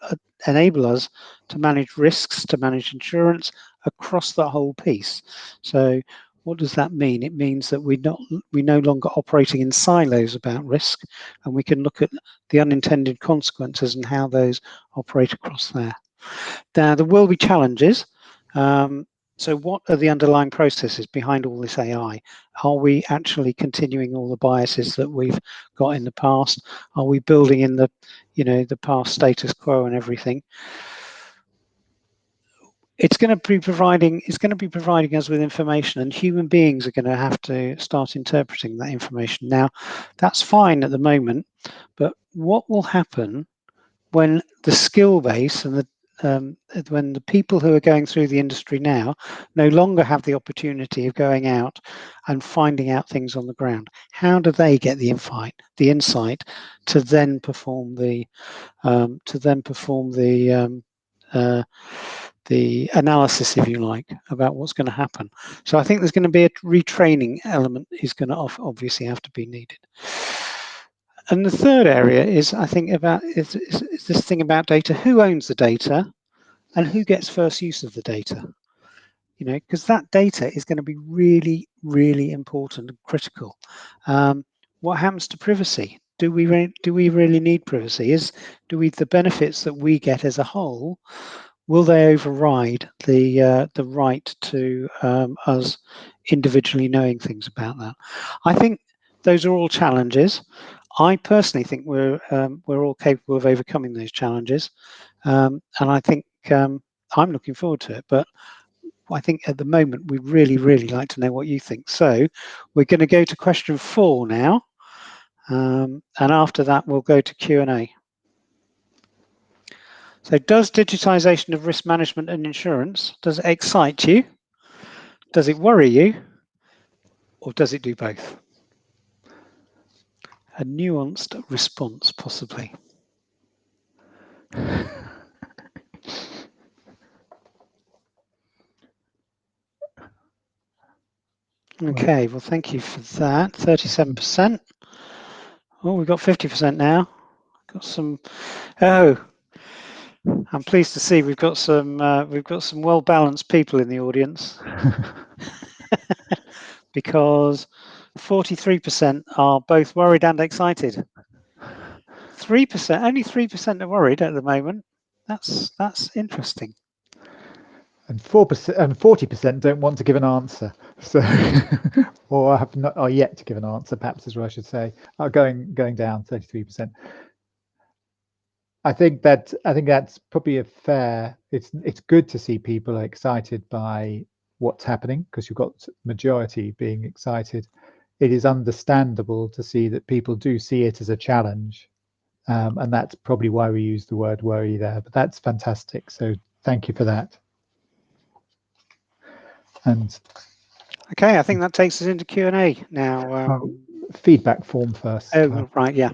[SPEAKER 2] enable us to manage risks, to manage insurance across the whole piece. So what does that mean? It means that we're no longer operating in silos about risk, and we can look at the unintended consequences and how those operate across there. Now, there will be challenges. So what are the underlying processes behind all this AI? Are we actually continuing all the biases that we've got in the past? Are we building in the past status quo and everything? It's going to be providing us with information, and human beings are going to have to start interpreting that information. Now, that's fine at the moment, but what will happen when the skill base and when the people who are going through the industry now no longer have the opportunity of going out and finding out things on the ground? How do they get the insight to then perform the analysis, if you like, about what's going to happen? So I think there's going to be a retraining element is going to obviously have to be needed. And the third area is, I think, is this thing about data. Who owns the data, and who gets first use of the data? Because that data is going to be really, really important and critical. What happens to privacy? Do we really need privacy? The benefits that we get as a whole, will they override the right to us individually knowing things about that? I think those are all challenges. I personally think we're all capable of overcoming those challenges, and I think I'm looking forward to it. But I think at the moment we'd really, really like to know what you think. So we're going to go to question 4 now, and after that we'll go to Q&A. So, does digitization of risk management and insurance, does it excite you? Does it worry you? Or does it do both? A nuanced response, possibly. Okay, well, thank you for that. 37%. Oh, we've got 50% now. Got some. Oh, I'm pleased to see we've got some well-balanced people in the audience. Because 43% are both worried and excited. 3%, only 3% are worried at the moment. That's interesting.
[SPEAKER 3] And 4% and 40% don't want to give an answer. So, or have not, or yet to give an answer, perhaps is what I should say. Going down 33%. I think that's probably a fair. It's good to see people are excited by what's happening, because you've got majority being excited it is understandable to see that people do see it as a challenge. And that's probably why we use the word worry there, but that's fantastic. So thank you for that. And
[SPEAKER 2] okay, I think that takes us into Q&A now.
[SPEAKER 3] Feedback form first.
[SPEAKER 2] Oh, right, yeah.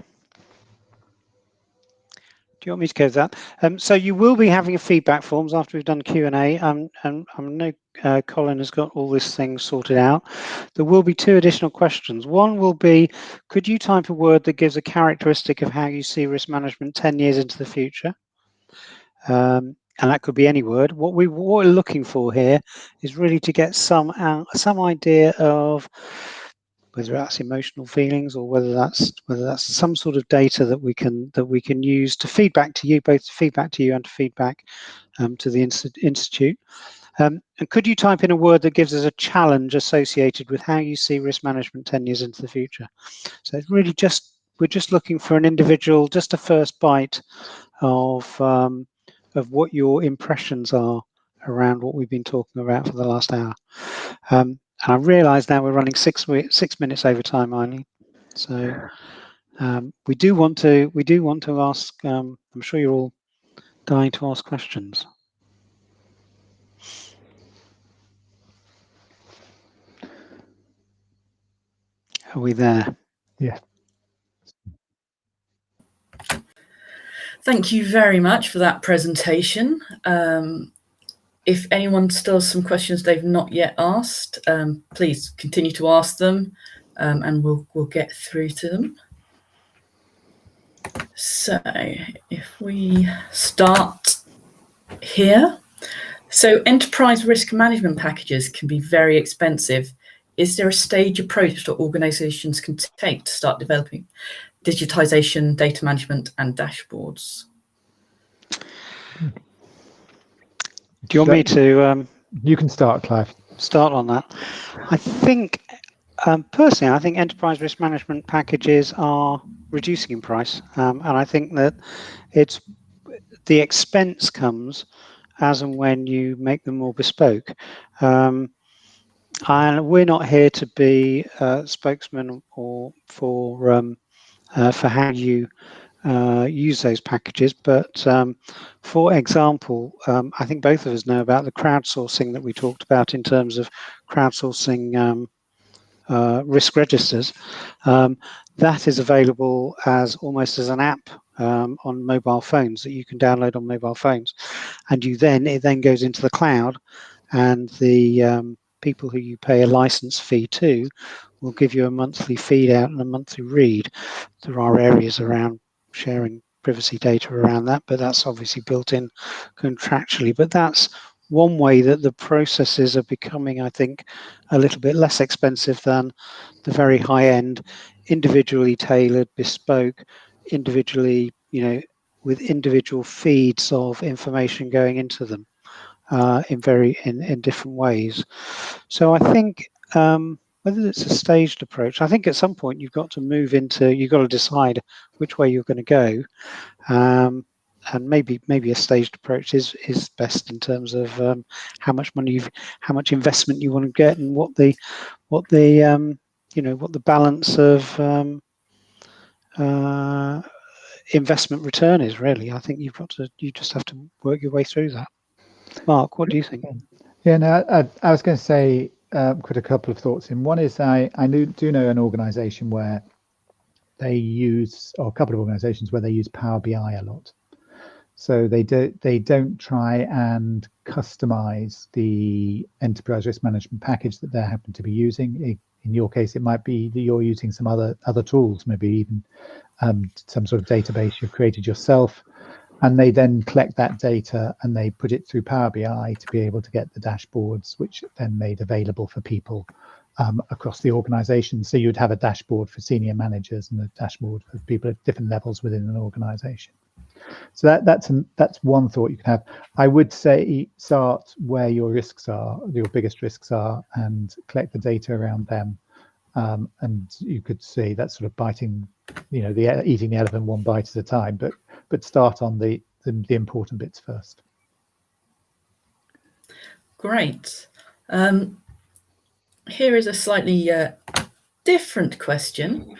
[SPEAKER 2] Do you want me to go to that? So you will be having a feedback forms after we've done Q&A. And I know Colin has got all this thing sorted out. There will be 2 additional questions. One will be, could you type a word that gives a characteristic of how you see risk management 10 years into the future? And that could be any word. What we're looking for here is really to get some idea of whether that's emotional feelings or whether that's some sort of data that we can use to feedback to you, both to feedback to you and to feedback to the institute. And could you type in a word that gives us a challenge associated with how you see risk management 10 years into the future? So it's really we're just looking for an individual, just a first bite of what your impressions are around what we've been talking about for the last hour. And I realise now we're running 6 minutes over time, Eileen. So we do want to ask. I'm sure you're all dying to ask questions. Are we there?
[SPEAKER 3] Yeah.
[SPEAKER 1] Thank you very much for that presentation. If anyone still has some questions they've not yet asked, please continue to ask them, and we'll get through to them. So if we start here. So enterprise risk management packages can be very expensive. Is there a stage approach that organizations can take to start developing digitalisation, data management and dashboards?
[SPEAKER 2] Do you want me to?
[SPEAKER 3] You can start, Clive.
[SPEAKER 2] Start on that. I think, personally, I think enterprise risk management packages are reducing in price, and I think that the expense comes as and when you make them more bespoke. And we're not here to be spokesmen or for how you use those packages, but for example, I think both of us know about the crowdsourcing that we talked about in terms of crowdsourcing risk registers. That is available almost as an app on mobile phones that you can download on mobile phones, and it then goes into the cloud, and the people who you pay a license fee to will give you a monthly feed out and a monthly read. There are areas around sharing privacy data around that, but that's obviously built in contractually. But that's one way that the processes are becoming, I think, a little bit less expensive than the very high end, individually tailored, bespoke, individually, with individual feeds of information going into them in different ways. So I think whether it's a staged approach, I think at some point you've got to decide which way you're going to go. And maybe a staged approach is best in terms of how much how much investment you want to get, and what the balance of investment return is really. I think you just have to work your way through that. Mark, what do you think?
[SPEAKER 3] Yeah, no, I was going to say put a couple of thoughts in. One is I do know an organisation where they use, or a couple of organisations where they use Power BI a lot. So they don't try and customize the enterprise risk management package that they happen to be using. In your case, it might be that you're using some other tools, maybe even some sort of database you've created yourself, and they then collect that data and they put it through Power BI to be able to get the dashboards, which are then made available for people across the organization. So you'd have a dashboard for senior managers and a dashboard for people at different levels within an organization. So that's one thought you can have. I would say start where your risks are, your biggest risks are, and collect the data around them. And you could see that's sort of eating the elephant one bite at a time, but start on the important bits first.
[SPEAKER 1] Great. Here is a slightly different question.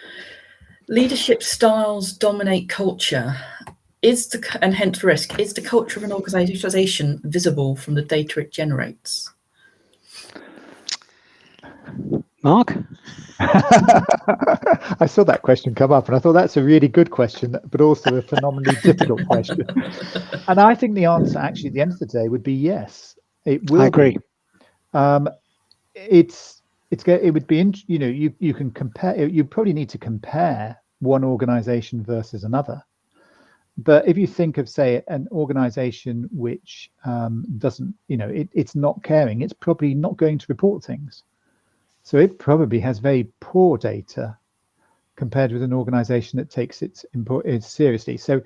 [SPEAKER 1] Leadership styles dominate culture. And hence risk, is the culture of an organisation visible from the data it generates?
[SPEAKER 2] Mark?
[SPEAKER 3] I saw that question come up and I thought that's a really good question, but also a phenomenally difficult question. And I think the answer actually at the end of the day would be yes. It will.
[SPEAKER 2] I agree.
[SPEAKER 3] It would be, you can compare, you probably need to compare one organization versus another. But if you think of, say, an organization which doesn't, it's not caring, it's probably not going to report things. So it probably has very poor data compared with an organization that takes it seriously. So,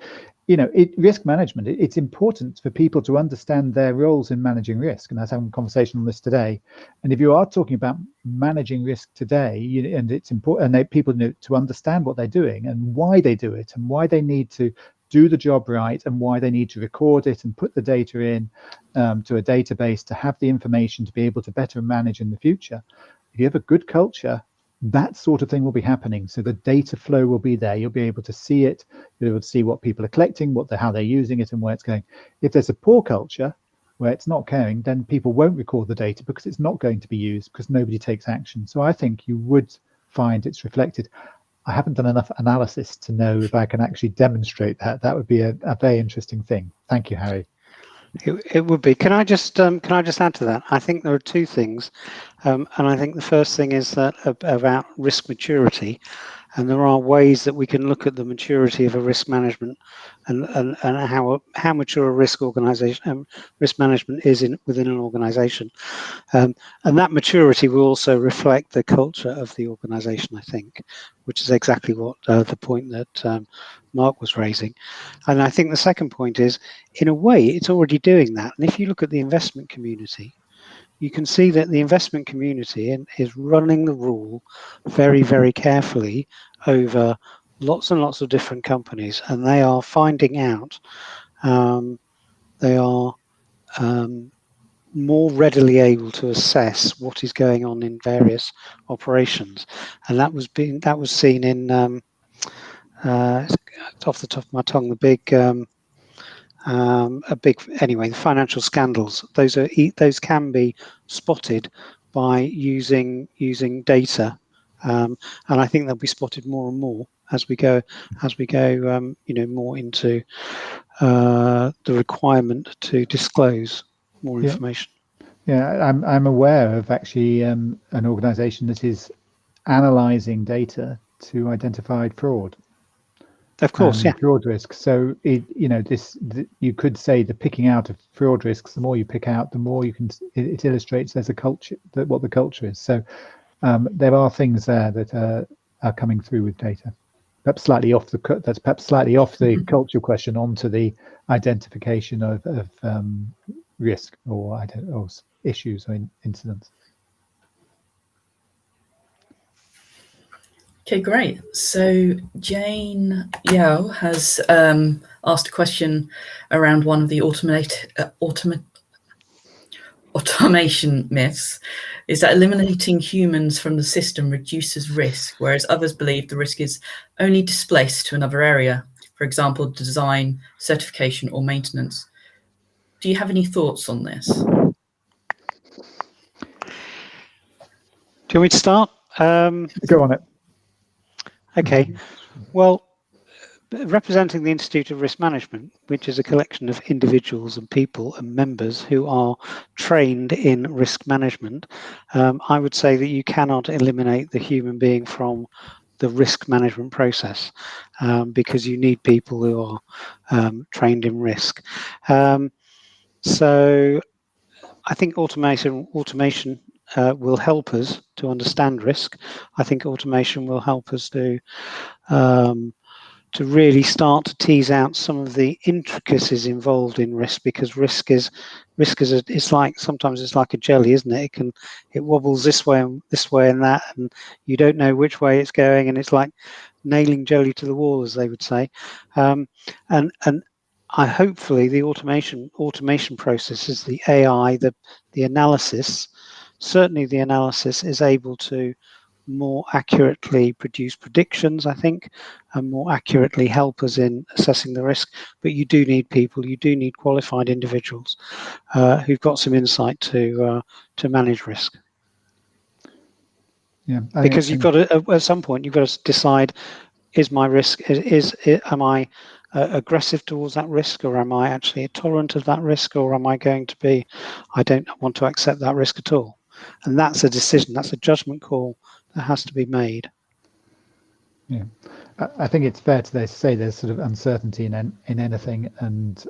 [SPEAKER 3] risk management, it's important for people to understand their roles in managing risk. And I was having a conversation on this today. And if you are talking about managing risk today, and it's important, and people need to understand what they're doing and why they do it and why they need to do the job right and why they need to record it and put the data in to a database to have the information to be able to better manage in the future. If you have a good culture, that sort of thing will be happening. So the data flow will be there. You'll be able to see it. You'll be able to see what people are collecting, how they're using it and where it's going. If there's a poor culture where it's not caring, then people won't record the data because it's not going to be used because nobody takes action. So I think you would find it's reflected. I haven't done enough analysis to know if I can actually demonstrate that. That would be a very interesting thing. Thank you, Harry.
[SPEAKER 2] It would be. Can I just add to that? I think there are two things, and I think the first thing is that about risk maturity, and there are ways that we can look at the maturity of a risk management and how mature a risk management is within an organization, and that maturity will also reflect the culture of the organization, I think, which is exactly what the point that Mark was raising. And I think the second point is, in a way, it's already doing that. And if you look at the investment community, you can see that the investment community is running the rule very, very carefully over lots and lots of different companies, and they are finding out, they are more readily able to assess what is going on in various operations, and that was seen in off the top of my tongue, the financial scandals. Those can be spotted by using data, and I think they'll be spotted more and more as we go more into the requirement to disclose more information.
[SPEAKER 3] Yeah, I'm aware of actually an organisation that is analysing data to identify fraud.
[SPEAKER 2] Of course, yeah.
[SPEAKER 3] Fraud risks. So you could say the picking out of fraud risks. The more you pick out, the more you can. It illustrates there's a culture, what the culture is. So there are things there that are coming through with data. Perhaps slightly off the culture question onto the identification of risk or issues or incidents.
[SPEAKER 1] Okay, great. So Jane Yao has asked a question around one of the automation myths, is that eliminating humans from the system reduces risk, whereas others believe the risk is only displaced to another area, for example, design, certification, or maintenance. Do you have any thoughts on this?
[SPEAKER 2] Do you want me to start?
[SPEAKER 3] Go on it.
[SPEAKER 2] Okay. Well, representing the Institute of Risk Management, which is a collection of individuals and people and members who are trained in risk management, I would say that you cannot eliminate the human being from the risk management process, because you need people who are trained in risk. So I think automation will help us to understand risk. I think automation will help us to really start to tease out some of the intricacies involved in risk, because risk is sometimes it's like a jelly, isn't it? It wobbles this way and that, and you don't know which way it's going, and it's like nailing jelly to the wall, as they would say. And hopefully the automation processes, the AI, the analysis, certainly the analysis is able to more accurately produce predictions, I think, and more accurately help us in assessing the risk. But you do need people, you do need qualified individuals who've got some insight to manage risk.
[SPEAKER 3] Yeah,
[SPEAKER 2] because you've got to, at some point, you've got to decide: is my risk, am I aggressive towards that risk, or am I actually tolerant of that risk, or am I going to be, I don't want to accept that risk at all? And that's a decision, that's a judgment call that has to be made.
[SPEAKER 3] Yeah, I think it's fair to say there's sort of uncertainty in anything, and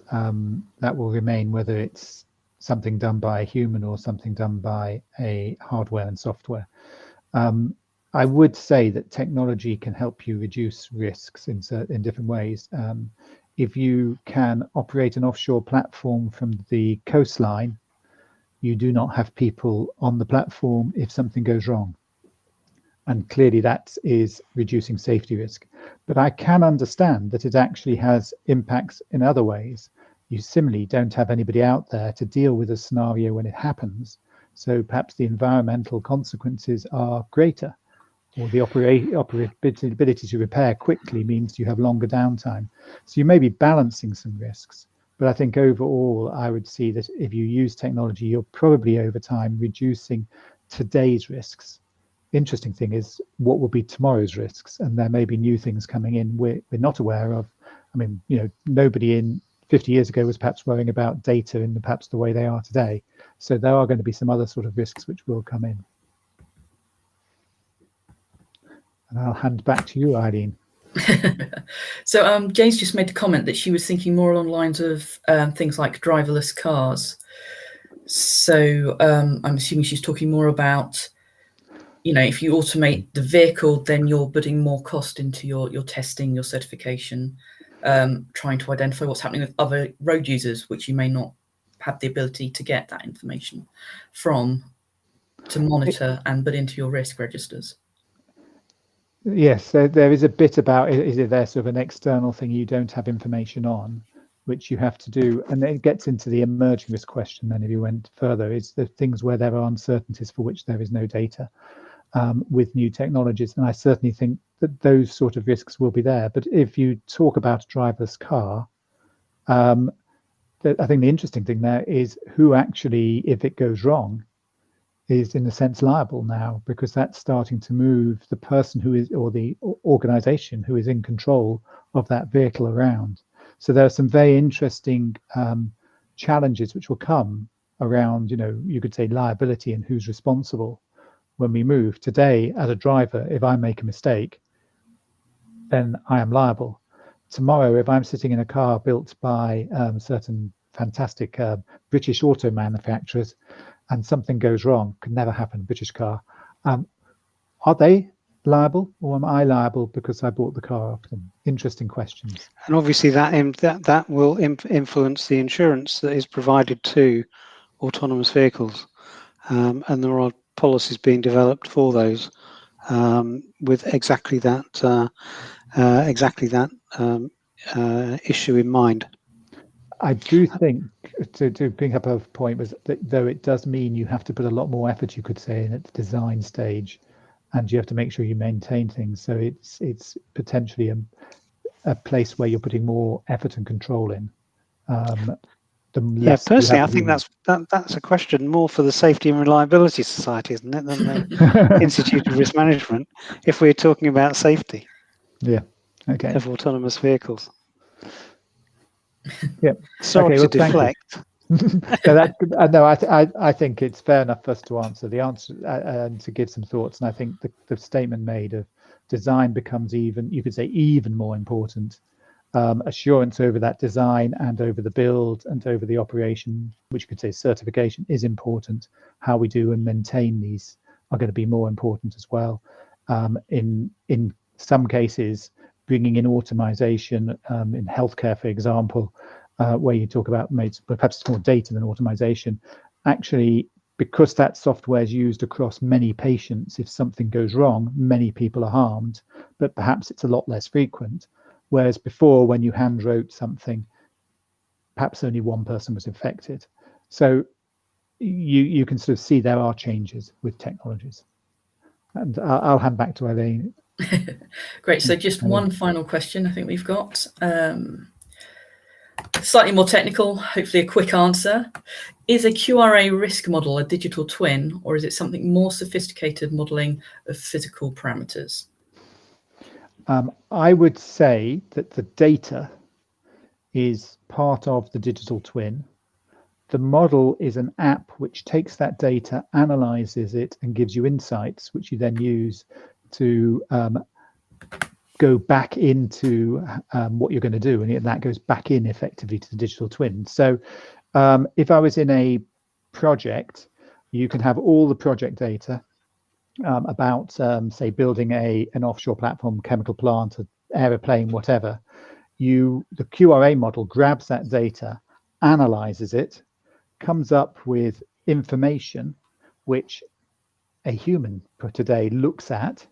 [SPEAKER 3] that will remain, whether it's something done by a human or something done by a hardware and software. I would say that technology can help you reduce risks in different ways. If you can operate an offshore platform from the coastline, you do not have people on the platform if something goes wrong. And clearly that is reducing safety risk. But I can understand that it actually has impacts in other ways. You similarly don't have anybody out there to deal with a scenario when it happens. So perhaps the environmental consequences are greater, or the operability to repair quickly means you have longer downtime. So you may be balancing some risks. But I think overall, I would see that if you use technology, you're probably over time reducing today's risks. Interesting thing is, what will be tomorrow's risks? And there may be new things coming in we're not aware of. I mean, nobody in 50 years ago was perhaps worrying about data in perhaps the way they are today. So there are going to be some other sort of risks which will come in. And I'll hand back to you, Eileen.
[SPEAKER 1] So Jane's just made a comment that she was thinking more along the lines of things like driverless cars. So I'm assuming she's talking more about, if you automate the vehicle, then you're putting more cost into your testing, your certification, trying to identify what's happening with other road users, which you may not have the ability to get that information from, to monitor and put into your risk registers.
[SPEAKER 3] Yes, there is a bit about, is it there sort of an external thing you don't have information on, which you have to do, and it gets into the emerging risk question. Then if you went further, is the things where there are uncertainties for which there is no data with new technologies. And I certainly think that those sort of risks will be there. But if you talk about a driverless car, I think the interesting thing there is who actually, if it goes wrong, is in a sense liable now, because that's starting to move the person who is, or the organization who is in control of that vehicle around. So there are some very interesting challenges which will come around, you could say liability and who's responsible when we move. Today, as a driver, if I make a mistake, then I am liable. Tomorrow, if I'm sitting in a car built by certain fantastic British auto manufacturers, and something goes wrong, could never happen, British car, are they liable, or am I liable because I bought the car off them? Interesting questions.
[SPEAKER 2] And obviously that will influence the insurance that is provided to autonomous vehicles, and there are policies being developed for those with exactly that issue in mind.
[SPEAKER 3] I do think, to bring up a point, was that though it does mean you have to put a lot more effort, you could say, in at the design stage, and you have to make sure you maintain things. So it's potentially a place where you're putting more effort and control in.
[SPEAKER 2] Yeah, personally, I think that's a question more for the Safety and Reliability Society, isn't it, than the Institute of Risk Management, if we're talking about safety.
[SPEAKER 3] Yeah. Okay.
[SPEAKER 2] Of autonomous vehicles.
[SPEAKER 3] Yeah.
[SPEAKER 2] Sorry to deflect.
[SPEAKER 3] No, I think it's fair enough for us to answer and to give some thoughts. And I think the statement made of design becomes you could say even more important. Assurance over that design and over the build and over the operation, which you could say certification, is important. How we do and maintain these are going to be more important as well. In some cases, bringing in automation in healthcare, for example, where you talk about perhaps it's more data than automation. Actually, because that software is used across many patients, if something goes wrong, many people are harmed, but perhaps it's a lot less frequent. Whereas before, when you hand wrote something, perhaps only one person was affected. So you can sort of see there are changes with technologies. And I'll hand back to Elaine.
[SPEAKER 1] Great. So just one final question I think we've got. Slightly more technical, hopefully a quick answer. Is a QRA risk model a digital twin, or is it something more sophisticated modelling of physical parameters?
[SPEAKER 3] I would say that the data is part of the digital twin. The model is an app which takes that data, analyzes it, and gives you insights, which you then use to go back into what you're going to do, and that goes back in effectively to the digital twin. So if I was in a project, you can have all the project data about, say, building an offshore platform, chemical plant, an aeroplane, whatever. The QRA model grabs that data, analyzes it, comes up with information which a human today looks at,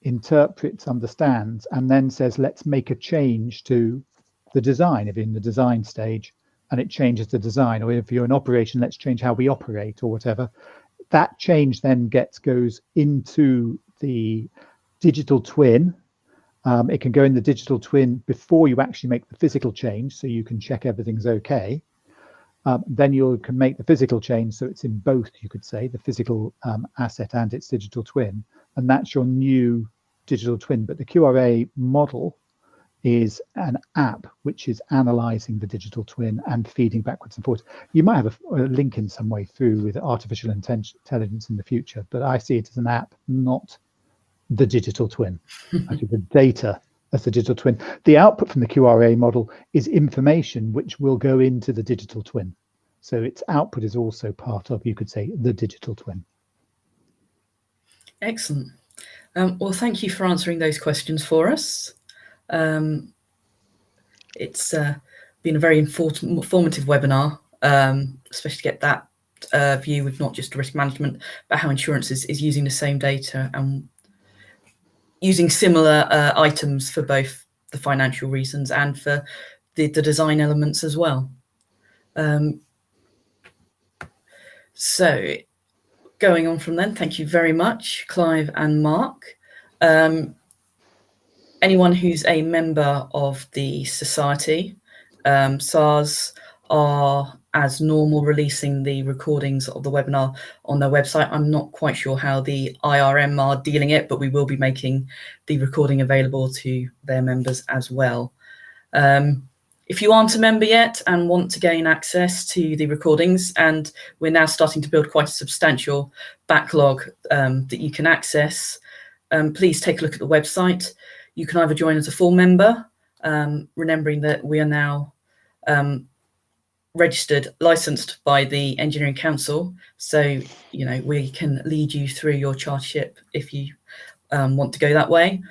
[SPEAKER 3] interprets, understands, and then says, let's make a change to the design. If you're in the design stage and it changes the design, or if you're in operation, let's change how we operate or whatever. That change then goes into the digital twin. It can go in the digital twin before you actually make the physical change, so you can check everything's okay. Then you can make the physical change, so it's in both, you could say, the physical asset and its digital twin, and that's your new digital twin. But the QRA model is an app which is analyzing the digital twin and feeding backwards and forwards. You might have a link in some way through with artificial intelligence in the future, but I see it as an app, not the digital twin. I see the data as the digital twin. The output from the QRA model is information which will go into the digital twin. So its output is also part of, you could say, the digital twin.
[SPEAKER 1] Excellent. Well, thank you for answering those questions for us. It's been a very informative webinar, especially to get that view with not just risk management, but how insurance is using the same data and using similar items for both the financial reasons and for the design elements as well. So going on from then, thank you very much, Clive and Mark. Anyone who's a member of the society, SaRS are, as normal, releasing the recordings of the webinar on their website. I'm not quite sure how the IRM are dealing it, but we will be making the recording available to their members as well. If you aren't a member yet and want to gain access to the recordings, and we're now starting to build quite a substantial backlog that you can access, please take a look at the website. You can either join as a full member, remembering that we are now registered, licensed by the Engineering Council. So, we can lead you through your chartership if you want to go that way.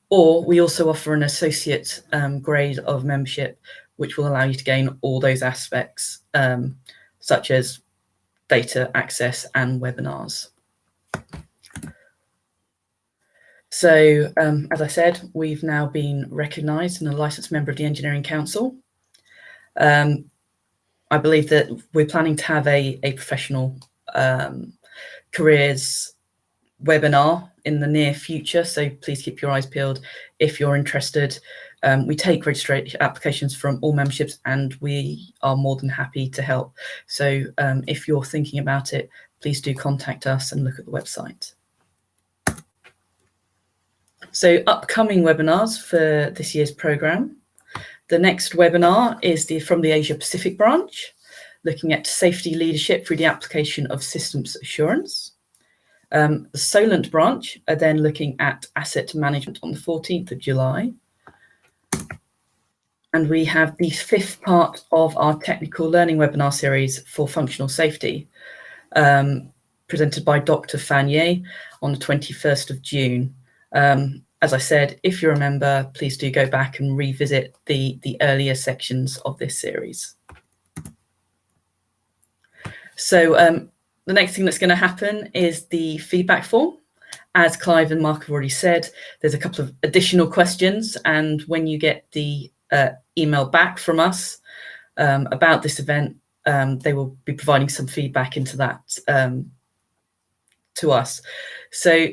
[SPEAKER 1] Or we also offer an associate grade of membership, which will allow you to gain all those aspects, such as data access and webinars. So, as I said, we've now been recognised and a licensed member of the Engineering Council. I believe that we're planning to have a professional careers webinar in the near future, so please keep your eyes peeled if you're interested. We take registration applications from all memberships and we are more than happy to help. So if you're thinking about it, please do contact us and look at the website. So upcoming webinars for this year's programme. The next webinar is from the Asia Pacific branch, looking at safety leadership through the application of systems assurance. The Solent branch are then looking at asset management on the 14th of July. And we have the 5th part of our technical learning webinar series for functional safety, presented by Dr. Fanier on the 21st of June. As I said, if you're a member, please do go back and revisit the earlier sections of this series. So the next thing that's going to happen is the feedback form. As Clive and Mark have already said, there's a couple of additional questions, and when you get the email back from us about this event, they will be providing some feedback into that to us. So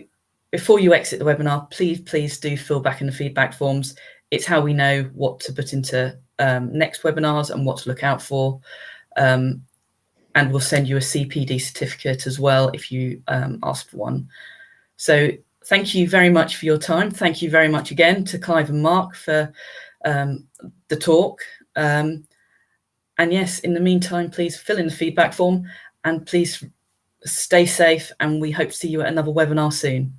[SPEAKER 1] before you exit the webinar, please do fill back in the feedback forms. It's how we know what to put into next webinars and what to look out for. And we'll send you a CPD certificate as well if you ask for one. So thank you very much for your time. Thank you very much again to Clive and Mark for the talk. And yes, in the meantime, please fill in the feedback form and please stay safe, and we hope to see you at another webinar soon.